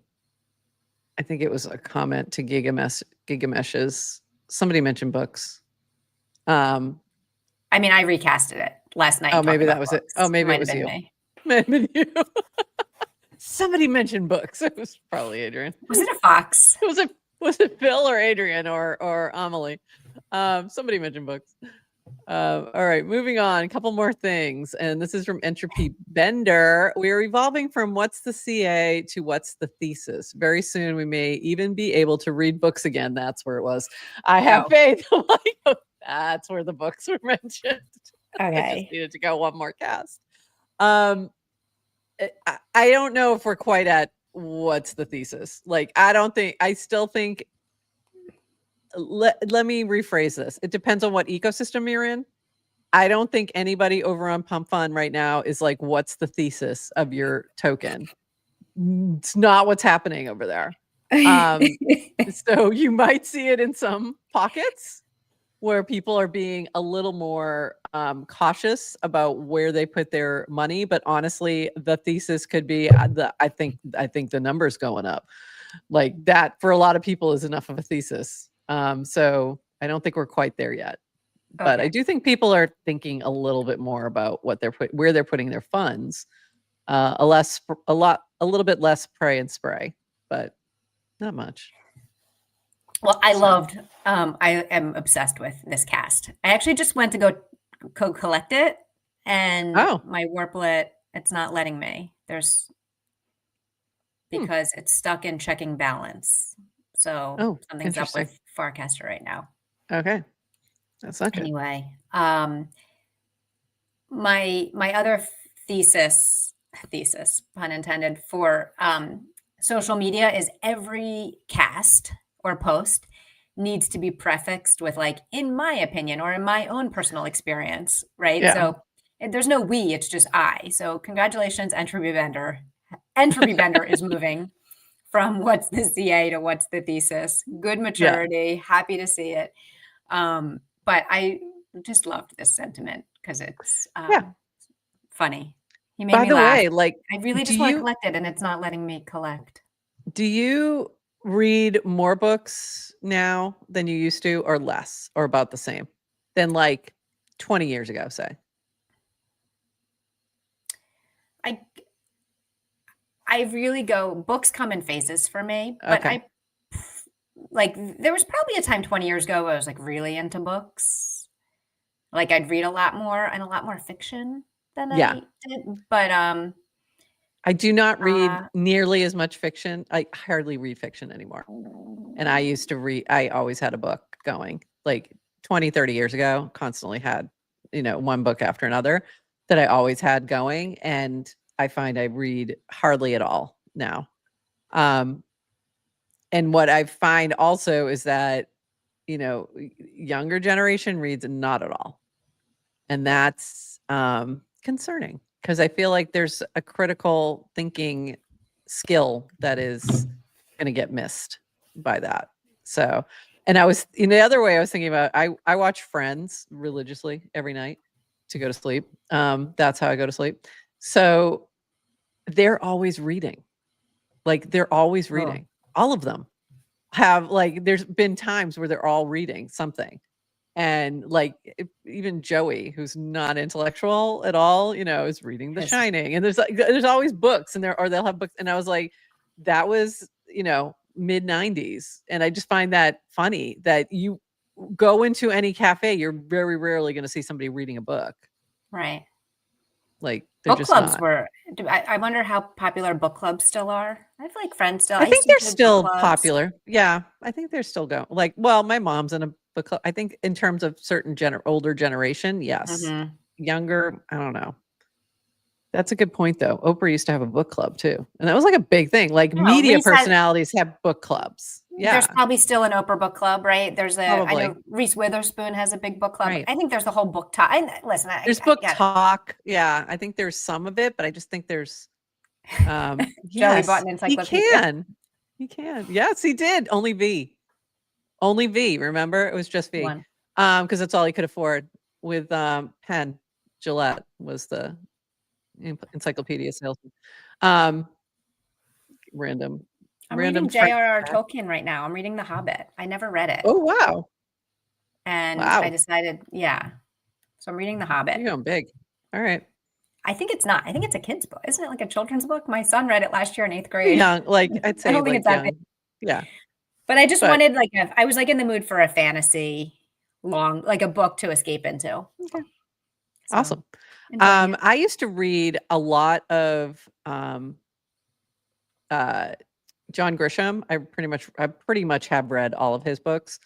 I think it was a comment to Gigamesh's. Somebody mentioned books. I mean, I recasted it last night. Oh, maybe that was books. it. Oh, maybe it was you. Me. Maybe you. Somebody mentioned books. It was probably Adrienne. Was it a fox? Was it Phil or Adrienne or Amelie? Somebody mentioned books. All right, moving on. A couple more things. And this is from Entropy Bender. We are evolving from what's the CA to what's the thesis. Very soon we may even be able to read books again. That's where it was. I have faith. That's where the books were mentioned. Okay. I just needed to go one more cast. I don't know if we're quite at what's the thesis. Like, I still think, let me rephrase this. It depends on what ecosystem you're in. I don't think anybody over on Pump Fund right now is like, what's the thesis of your token? It's not what's happening over there. So you might see it in some pockets where people are being a little more cautious about where they put their money. But honestly, the thesis could be, I think the number's going up. Like that for a lot of people is enough of a thesis. So I don't think we're quite there yet. But I do think people are thinking a little bit more about where they're putting their funds. A little bit less pray and spray, but not much. Well, I am obsessed with this cast. I actually just went to go collect it, and my Warplet, it's not letting me. Because it's stuck in checking balance. So something's up with Farcaster right now. Okay. That's not good. Anyway, my other thesis, pun intended, for social media is every cast or post needs to be prefixed with like, in my opinion, or in my own personal experience, right? Yeah. So there's no we, it's just I. So congratulations, Entropy Bender. Entropy Bender is moving from what's the CA to what's the thesis. Good maturity, happy to see it. But I just loved this sentiment because it's funny. He made me laugh. By the way, like, I really just want to collect it, and it's not letting me collect. Do you read more books now than you used to, or less, or about the same than like 20 years ago, say? I really books come in phases for me, but there was probably a time 20 years ago where I was like really into books. Like I'd read a lot more and a lot more fiction than I did. But I do not read nearly as much fiction. I hardly read fiction anymore. And I used to read, I always had a book going, like 20, 30 years ago, constantly had, one book after another that I always had going. And I find I read hardly at all now. And what I find also is that, younger generation reads not at all. And that's concerning because I feel like there's a critical thinking skill that is going to get missed by that. So, and I was, in the other way I was thinking about, I watch Friends religiously every night to go to sleep. That's how I go to sleep. So they're always reading. Like they're always reading. All of them have, like, there's been times where they're all reading something. And like even Joey, who's not intellectual at all, is reading The Shining. And there's always books they'll have books. And I was like, that was, mid 90s. And I just find that funny that you go into any cafe, you're very rarely going to see somebody reading a book. Right. Like they're Book just clubs not. were. I wonder how popular book clubs still are. I have like friends still. I I used think to they're do book still clubs. popular. Yeah, I think they're still going. Like, well, my mom's in a book club. I think in terms of certain older generation, yes. Mhm. Younger, I don't know. That's a good point, though. Oprah used to have a book club too, and that was like a big thing. Like No, media Reese has, personalities have book clubs. there's Yeah, probably still an Oprah book club, right? I know probably. Reese Witherspoon has a big book club. Right. I think there's the whole book talk. Listen, There's I book get talk. Yeah, I think there's some of it, but I just think there's it. Joey bought yes, an he encyclopedia. can. He can. Yes, he did. Only V. Only V, remember? It was just V. One. Because that's all he could afford with Penn. Gillette was the encyclopedia salesman. Random I'm reading Frank J.R.R. fact. Tolkien right now. I'm reading The Hobbit. I never read it. Oh, wow. And I Wow. decided, yeah. So I'm reading The Hobbit. You're going big. All right. I think it's not. I think it's a kid's book. Isn't it like a children's book? My son read it last year in 8th grade. Young, like I'd I say don't think like it's that big. young. Yeah. But I just But wanted I was like in the mood for a fantasy like a book to escape into. okay. So Awesome. enjoying it. I used to read a lot of John Grisham. I pretty much have read all of his books.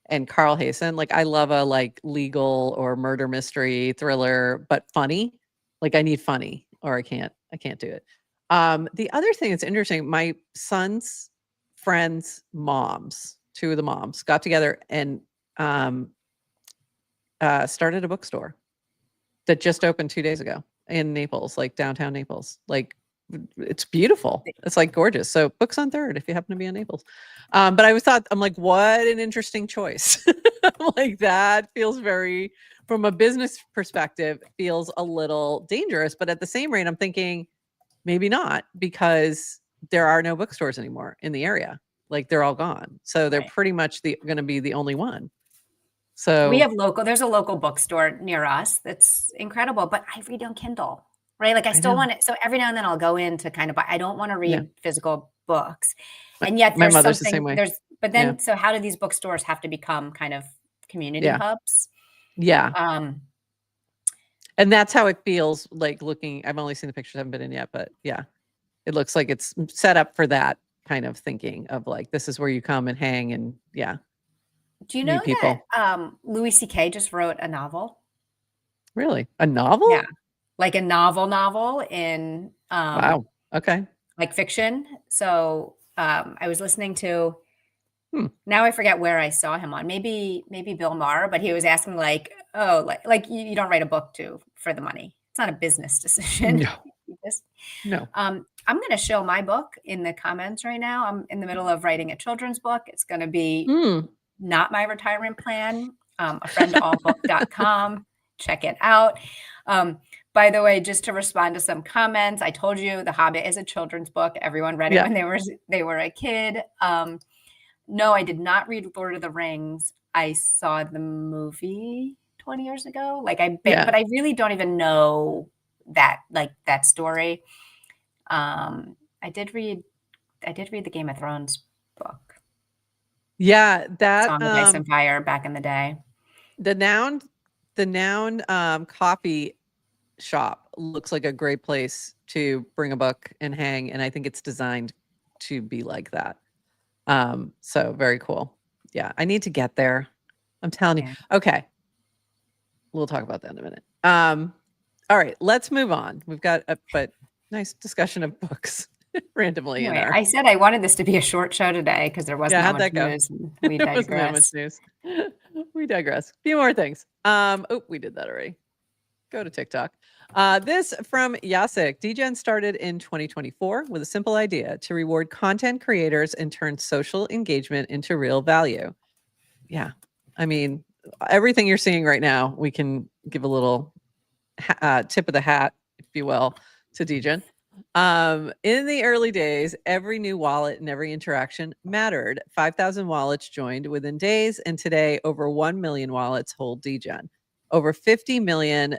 And Carl Hayson, like I love a like legal or murder mystery thriller, but funny. Like I need funny, or I can't do it. The other thing that's interesting, my son's friends' moms, two of the moms, got together and started a bookstore that just opened 2 days ago in Naples, like downtown Naples. Like it's beautiful. It's like gorgeous. So Books on Third, if you happen to be in Naples. But I was thought, I'm like, what an interesting choice. Like that feels very, from a business perspective, feels a little dangerous. But at the same rate, I'm thinking maybe not, because there are no bookstores anymore in the area. Like they're all gone. So they're Right. pretty much going to be the only one. We So have there's a local bookstore near us that's incredible, but I read on Kindle, right? Like I I still know. want it. So every now and then I'll go in to kind of buy, I don't want to read Yeah. physical books. And yet My there's mother's the same something, way. but Yeah. then, so how do these bookstores have to become kind of community Yeah. hubs? Yeah. Um, And that's how it feels like looking. I've only seen the pictures, I haven't been in yet, but yeah, it looks like it's set up for that kind of thinking of like, this is where you come and hang and yeah, do you know meet people. that Louis C.K. just wrote a novel? Really? A novel? Yeah. Like a novel in Wow. Okay. like fiction. So I was listening to, Hmm. now I forget where I saw him on, maybe Bill Maher, but he was asking like, oh, like you don't write a book for the money. It's not a business decision. No. No. I'm going to show my book in the comments right now. I'm in the middle of writing a children's book. It's going to be not my retirement plan. AfriendToAllBook.com. Check it out. By the way, just to respond to some comments, I told you The Hobbit is a children's book. Everyone read it when they were a kid. No, I did not read Lord of the Rings. I saw the movie 20 years ago. But I really don't even know that story. I did read the Game of Thrones book. Yeah, that Song of Ice and Fire back in the day. The Noun coffee shop looks like a great place to bring a book and hang, and I think it's designed to be like that. So very cool. Yeah, I need to get there. I'm telling you. Okay. We'll talk about that in a minute. All right, let's move on. We've got but nice discussion of books randomly. Anyway, I said I wanted this to be a short show today because there wasn't that much news. We digress. Wasn't that much news. We digress. A few more things. We did that already. Go to TikTok. This from Yasik. DGen started in 2024 with a simple idea to reward content creators and turn social engagement into real value. Yeah. I mean, everything you're seeing right now, we can give a little tip of the hat, if you will, to DGen. In the early days, every new wallet and every interaction mattered. 5,000 wallets joined within days, and today over 1 million wallets hold DGen. Over $50 million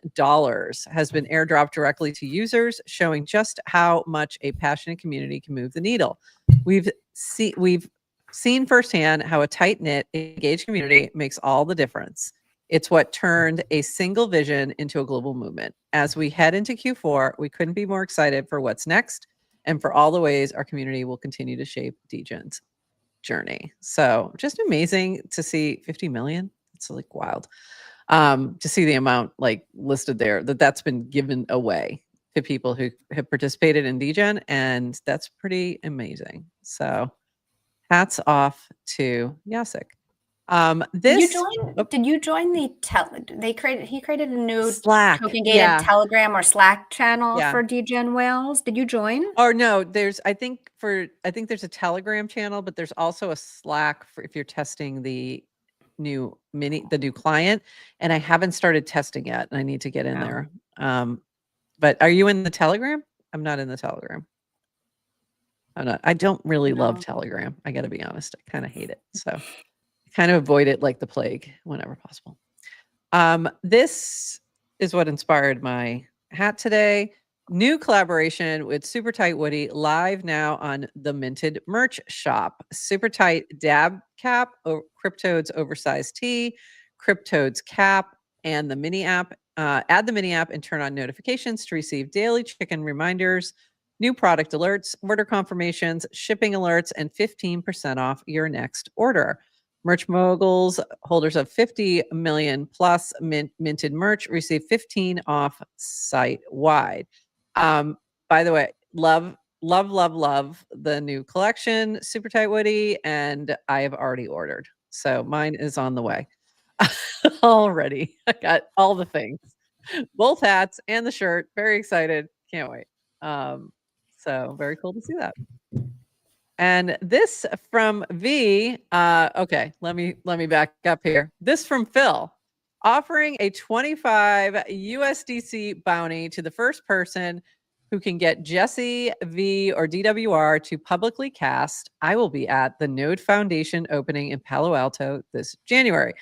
has been airdropped directly to users, showing just how much a passionate community can move the needle. We've seen firsthand how a tight-knit, engaged community makes all the difference. It's what turned a single vision into a global movement. As we head into Q4, we couldn't be more excited for what's next and for all the ways our community will continue to shape DGen's journey. So just amazing to see 50 million. It's like wild. To see the amount like listed there that's been given away to people who have participated in DGen, and that's pretty amazing. So hats off to Jacek. Did you This join? Did you join the He created a new Slack, token-gated Telegram or Slack channel Yeah. for DGen Wales. Did you join? Or no, I think there's a Telegram channel, but there's also a Slack for if you're testing the new client, and I haven't started testing yet, and I need to get in there. But are you in the Telegram? I'm not in the Telegram. I'm not. I don't really love Telegram. I got to be honest. I kind of hate it. So I kind of avoid it like the plague whenever possible. This is what inspired my hat today. New collaboration with Super Tight Woody live now on the Minted merch shop. Super Tight dab cap, Cryptoad's oversized tee, Cryptoad's cap, and the mini app. Add the mini app and turn on notifications to receive daily chicken reminders, new product alerts, order confirmations, shipping alerts, and 15% off your next order. Merch moguls, holders of 50 million plus minted merch, receive 15 off site wide. By the way, love the new collection, Super Tight Woody, and I have already ordered. So mine is on the way already. I got all the things, both hats and the shirt. Very excited. Can't wait. So very cool to see that. And this from V, okay, let me back up here. This from Phil, offering a 25 USDC bounty to the first person who can get Jesse, V, or DWR to publicly cast. I will be at the Node Foundation opening in Palo Alto this January.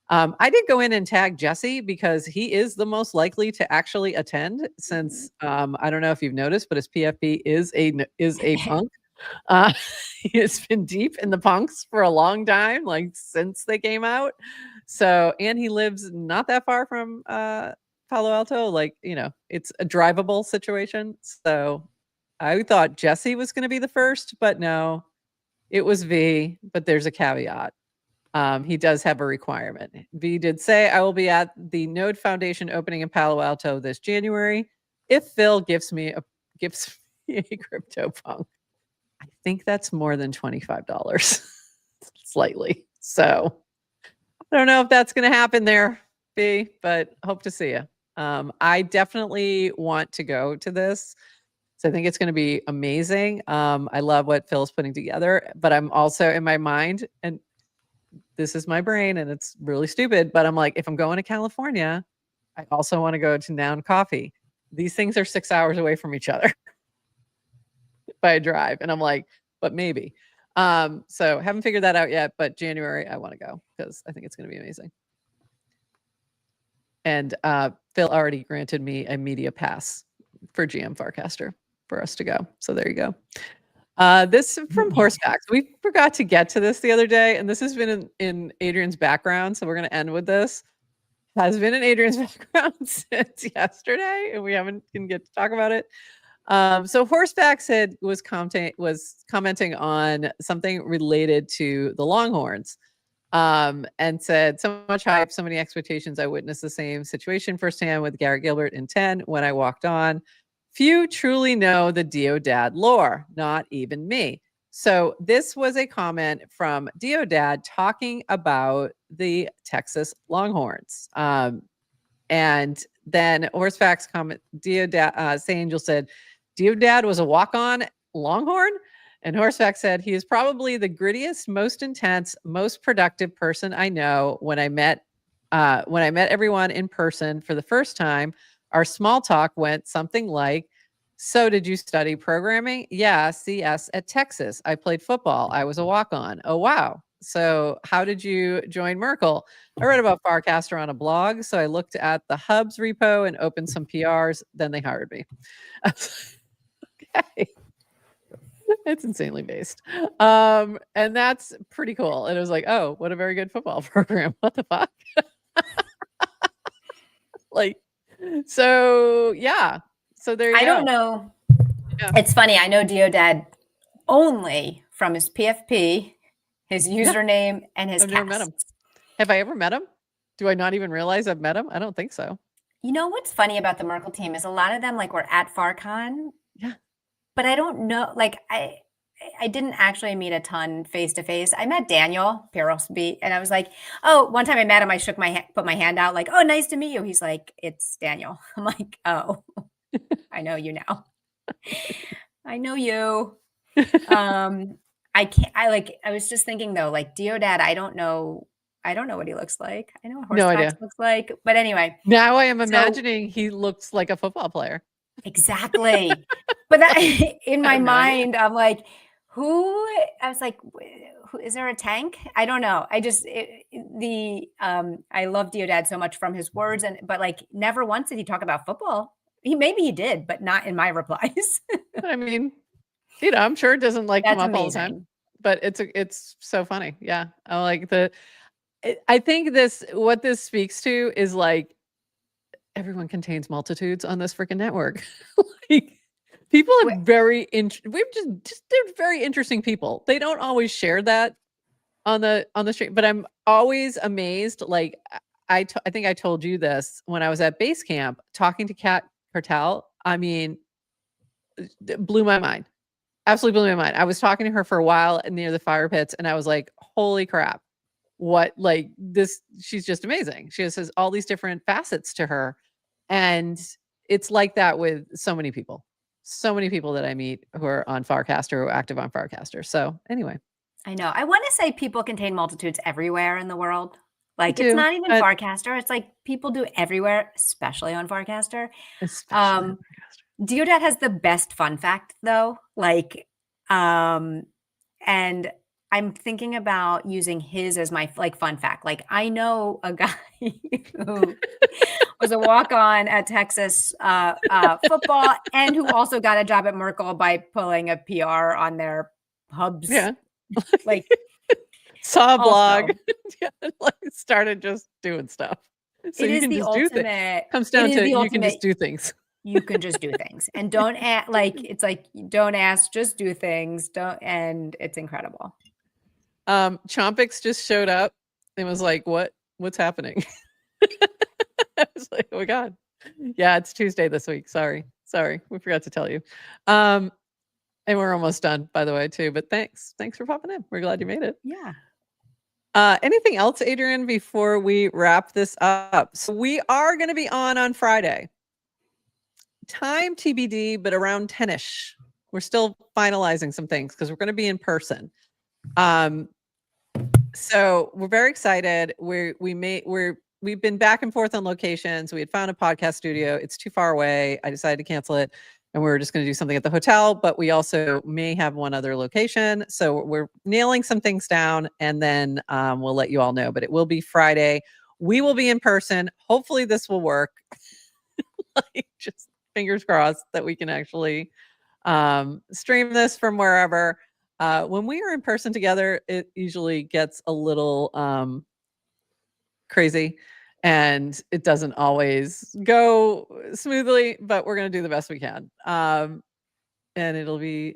I did go in and tag Jesse because he is the most likely to actually attend, since I don't know if you've noticed, but his PFP is a punk. He's been deep in the punks for a long time, like since they came out. So, and he lives not that far from Palo Alto. Like, it's a drivable situation. So I thought Jesse was going to be the first, but no, it was V. But there's a caveat. He does have a requirement. V did say, I will be at the Node Foundation opening in Palo Alto this January if Phil gives me a crypto punk. I think that's more than $25 slightly. So I don't know if that's going to happen there, B, but hope to see you. I definitely want to go to this. So I think it's going to be amazing. I love what Phil's putting together, but I'm also in my mind, and this is my brain and it's really stupid, but I'm like, if I'm going to California, I also want to go to Noun Coffee. These things are 6 hours away from each other by drive. And I'm like, but maybe. So haven't figured that out yet, but January I want to go because I think it's going to be amazing. And Phil already granted me a media pass for GM Farcaster for us to go. So there you go. This from Horsebacks. We forgot to get to this the other day, and this has been in Adrienne's background. So we're going to end with this. Has been in Adrienne's background since yesterday, and we didn't get to talk about it. So Horsebacks was commenting on something related to the Longhorns, and said, so much hype, so many expectations. I witnessed the same situation firsthand with Garrett Gilbert in 10 when I walked on. Few truly know the Deodad lore, not even me. So this was a comment from Deodad talking about the Texas Longhorns. And then Horsebacks comment, Deodad, Angel said, Deodad was a walk-on Longhorn? And Horseback said, he is probably the grittiest, most intense, most productive person I know. When I met everyone in person for the first time, our small talk went something like, so did you study programming? Yeah, CS at Texas. I played football. I was a walk-on. Oh, wow. So how did you join Merkle? I read about Farcaster on a blog. So I looked at the Hubs repo and opened some PRs. Then they hired me. Okay. It's insanely based. And that's pretty cool. And it was like, oh, what a very good football program. What the fuck? Like, so yeah. So there you I go. don't know. Yeah. It's funny. I know Deodad only from his PFP, his username, and his I've never met him. casts. Have I ever met him? Do I not even realize I've met him? I don't think so. You know what's funny about the Merkle team is a lot of them like were at FarCon. Yeah. But I don't know, like I didn't actually meet a ton face to face. I met Daniel Pearlsby, and I was like, oh, one time I met him, I shook my hand, put my hand out, like, oh, nice to meet you. He's like, it's Daniel. I'm like, oh, I know you now. I know you. I was just thinking though, like Deodad, I don't know what he looks like. I know what No Horsecox idea. looks like, but anyway. Now I am imagining he looks like a football player. Exactly. But that, in my have no idea. mind, I'm like, I was like, who, is there a tank? I don't know. I just, I love Deodad so much from his words, but like never once did he talk about football. Maybe he did, but not in my replies. I mean, you know, I'm sure it doesn't like come That's up all the time, amazing. but it's so funny. Yeah. I like I think what this speaks to is like everyone contains multitudes on this freaking network. Like people are they're very interesting people. They don't always share that on the street, but I'm always amazed. Like I think I told you this when I was at base camp talking to Kat Cartel. I mean, it blew my mind. Absolutely blew my mind. I was talking to her for a while near the fire pits, and I was like, holy crap. What like this, she's just amazing. She has all these different facets to her. And it's like that with so many people that I meet who are on Farcaster or active on Farcaster. So anyway. I know. I want to say people contain multitudes everywhere in the world. Like it's do, not even Farcaster. It's like people do everywhere, especially on Farcaster. especially on Farcaster. Deodad has the best fun fact though. Like, and I'm thinking about using his as my like fun fact. Like I know a guy who was a walk-on at Texas football and who also got a job at Merkle by pulling a PR on their hubs. Yeah. Like saw a blog. Yeah, like started just doing stuff. So it you is can the just do ultimate. things. Comes down to you can just do things. You can just do things and don't ask, like it's like don't ask, just do things. And it's incredible. Chompix just showed up and was like, what's happening? I was like, oh my God. Yeah, it's Tuesday this week. Sorry. We forgot to tell you. And we're almost done, by the way, too. But thanks for popping in. We're glad you made it. Yeah. Anything else, Adrienne, before we wrap this up? So we are going to be on Friday. Time TBD, but around 10ish. We're still finalizing some things because we're going to be in person. So we're very excited. We've been back and forth on locations. We had found a podcast studio. It's too far away. I decided to cancel it, and we were just going to do something at the hotel, but we also may have one other location. So we're nailing some things down, and then we'll let you all know. But it will be Friday. We will be in person. Hopefully this will work. Like, just fingers crossed that we can actually stream this from wherever. When we are in person together, it usually gets a little crazy and it doesn't always go smoothly, but we're going to do the best we can. And it'll be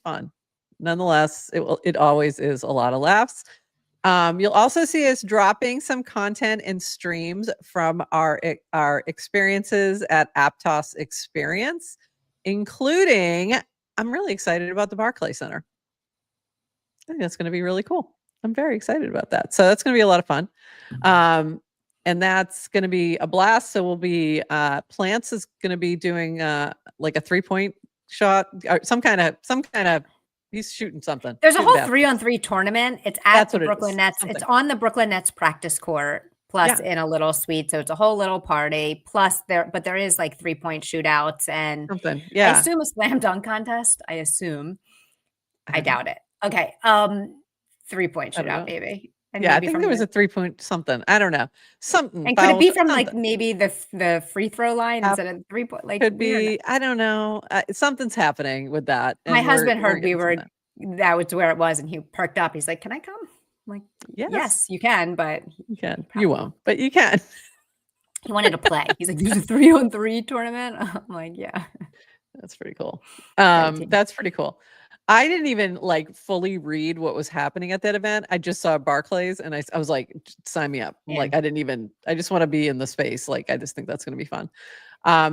fun. Nonetheless, it always is a lot of laughs. You'll also see us dropping some content and streams from our experiences at Aptos Experience, including, I'm really excited about the Barclay Center. I think that's going to be really cool. I'm very excited about that. So that's going to be a lot of fun. And that's going to be a blast. So we'll be, Plants is going to be doing like a 3-point shot or some kind of, he's shooting something. There's a whole 3-on-3 tournament. It's at the Brooklyn Nets. Something. It's on the Brooklyn Nets practice court, plus in a little suite. So it's a whole little party. Plus there is like 3-point shootouts and something. Yeah. I assume a slam dunk contest. I assume. I doubt it. Okay. 3-point shootout, maybe. And yeah, I think there was a 3-point something. I don't know. Something. And could it be from like maybe the free throw line instead of 3-point? Like could be. I don't know. Something's happening with that. My husband heard that was where it was, and he perked up. He's like, "Can I come?" I'm like, yes, you can, but you can. You won't, but you can. He wanted to play. He's like, there's a 3-on-3 tournament. I'm like, yeah. That's pretty cool. Protein. That's pretty cool. I didn't even like fully read what was happening at that event. I just saw Barclays and I was like, sign me up. Yeah. Like, I just want to be in the space. Like, I just think that's going to be fun.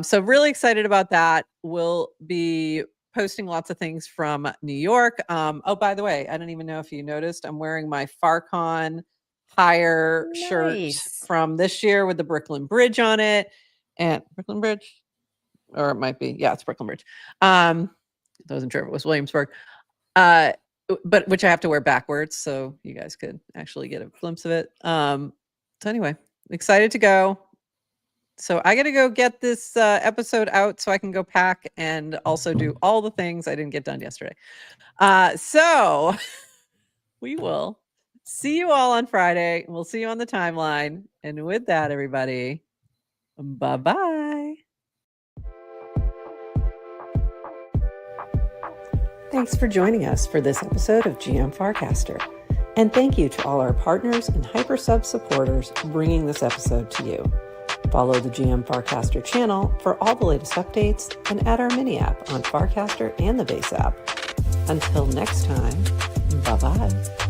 So really excited about that. We'll be posting lots of things from New York. Oh, by the way, I don't even know if you noticed, I'm wearing my Farcon hire shirt Nice. from this year with the Brooklyn Bridge on it. And Brooklyn Bridge? Or it might be. Yeah, it's Brooklyn Bridge. I wasn't sure if it was Williamsburg. But which I have to wear backwards, so you guys could actually get a glimpse of it. So anyway, excited to go. So I got to go get this episode out so I can go pack and also do all the things I didn't get done yesterday. So we will see you all on Friday. We'll see you on the timeline. And with that, everybody, bye-bye. Thanks for joining us for this episode of GM Farcaster. And thank you to all our partners and HyperSub supporters bringing this episode to you. Follow the GM Farcaster channel for all the latest updates and add our mini app on Farcaster and the base app. Until next time, bye-bye.